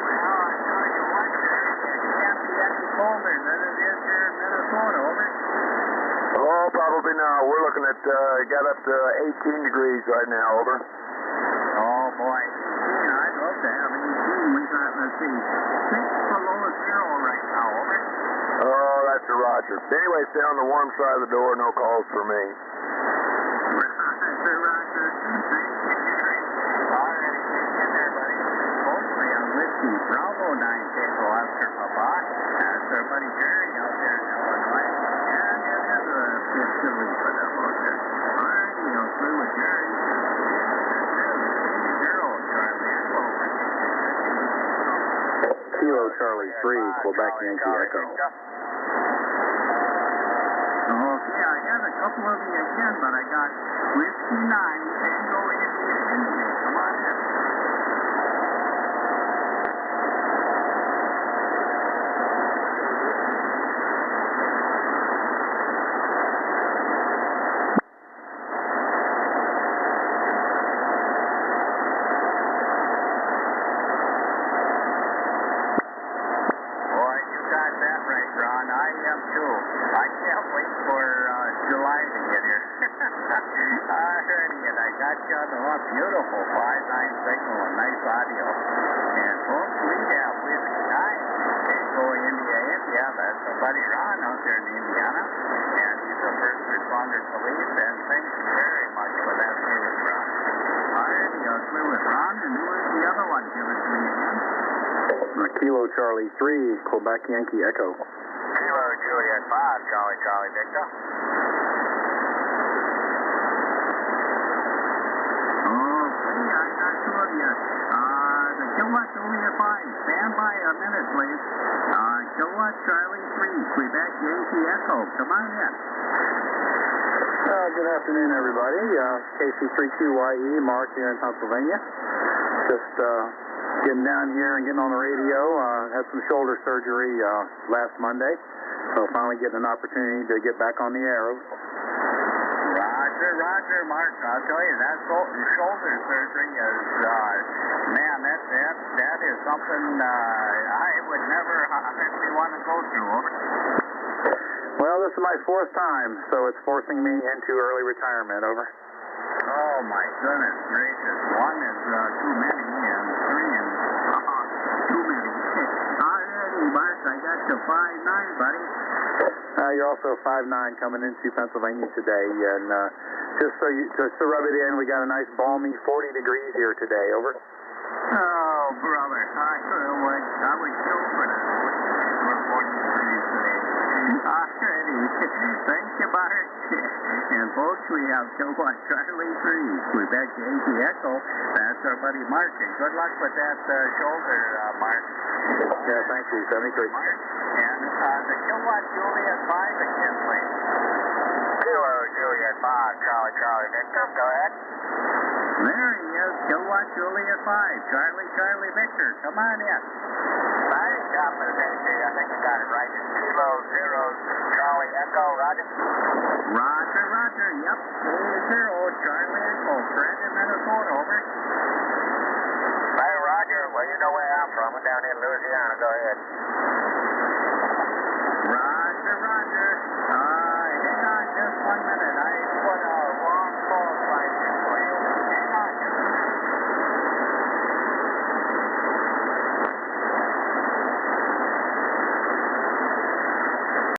Well, I tell you what, it can't be any colder than it is here in Minnesota. Over. Oh, probably not. We're looking at, got up to 18 degrees right now, over. Oh, boy. Yeah, I'd love to have 18. We got, let's see, 6 below 0 right now, over. Oh, that's a Roger. Anyway, stay on the warm side of the door. No calls for me. Roger. Thank you, Gary. All right, hang in there, buddy. Hopefully on Whiskey Bravo 9, Tango Oscar Papa. That's our buddy Jerry out there in Illinois. And it is a chilly for them out there. All right, we'll play with Jerry. Zero, Charlie Echo. Kilo Charlie 3, Quebec Yankee Echo. Okay, I had a couple of you again, but I got Whiskey 9, Tango India. Come on in. Beautiful 5-9 signal and nice audio. And folks, we have Whiskey 9, Tango India. That's our buddy Ron out there in Indiana. And he's a first responder police. And thank you very much for that service, Ron. All right, I'll play with Ron. And who is the other one? Give it to me again. Kilo Charlie 3, Quebec Yankee Echo. Kilo Juliet 5, Charlie Victor. Kilowatt Juliet 5, stand by a minute, please. Kilowatt Charlie 3, Quebec Yankee Echo. Come on in. Good afternoon, everybody. KC3QYE, Mark here in Pennsylvania. Just getting down here and getting on the radio. Had some shoulder surgery last Monday, so finally getting an opportunity to get back on the air. Roger, Mark. I'll tell you, that shoulder surgery is, man, that is something I would never hardly want to go through. Over. Well, this is my 4th time, so it's forcing me into early retirement. Over. Oh, my goodness gracious. 1 is too many, and 3 is too many. Alrighty, Mark, I got you 5'9", buddy. You're also 5'9", coming into Pennsylvania today, and just to rub it in, we got a nice balmy 40 degrees here today. Over. Oh, brother, I would kill for that. We're 40 degrees today. Alrighty. Thank you, Mark. And folks, we have Kilowatt Charlie 3, Quebec Yankee Echo. That's our buddy Mark. And good luck with that shoulder, Mark. Yeah, thank you. 73. Mark. And the Kilowatt Juliet 5 again, please. Kilo Juliet 5, Charlie Victor. Go ahead. There he is, Kilowatt Juliet 5, Charlie Victor. Come on in. Fire Chopper, I think you got it right. It's Kilo 0, Charlie Echo, Roger. Roger, yep. 0, Charlie Echo, Fred in Minnesota, over. Hey, Roger, well, you know where I'm from. I'm down here in Louisiana. Go ahead.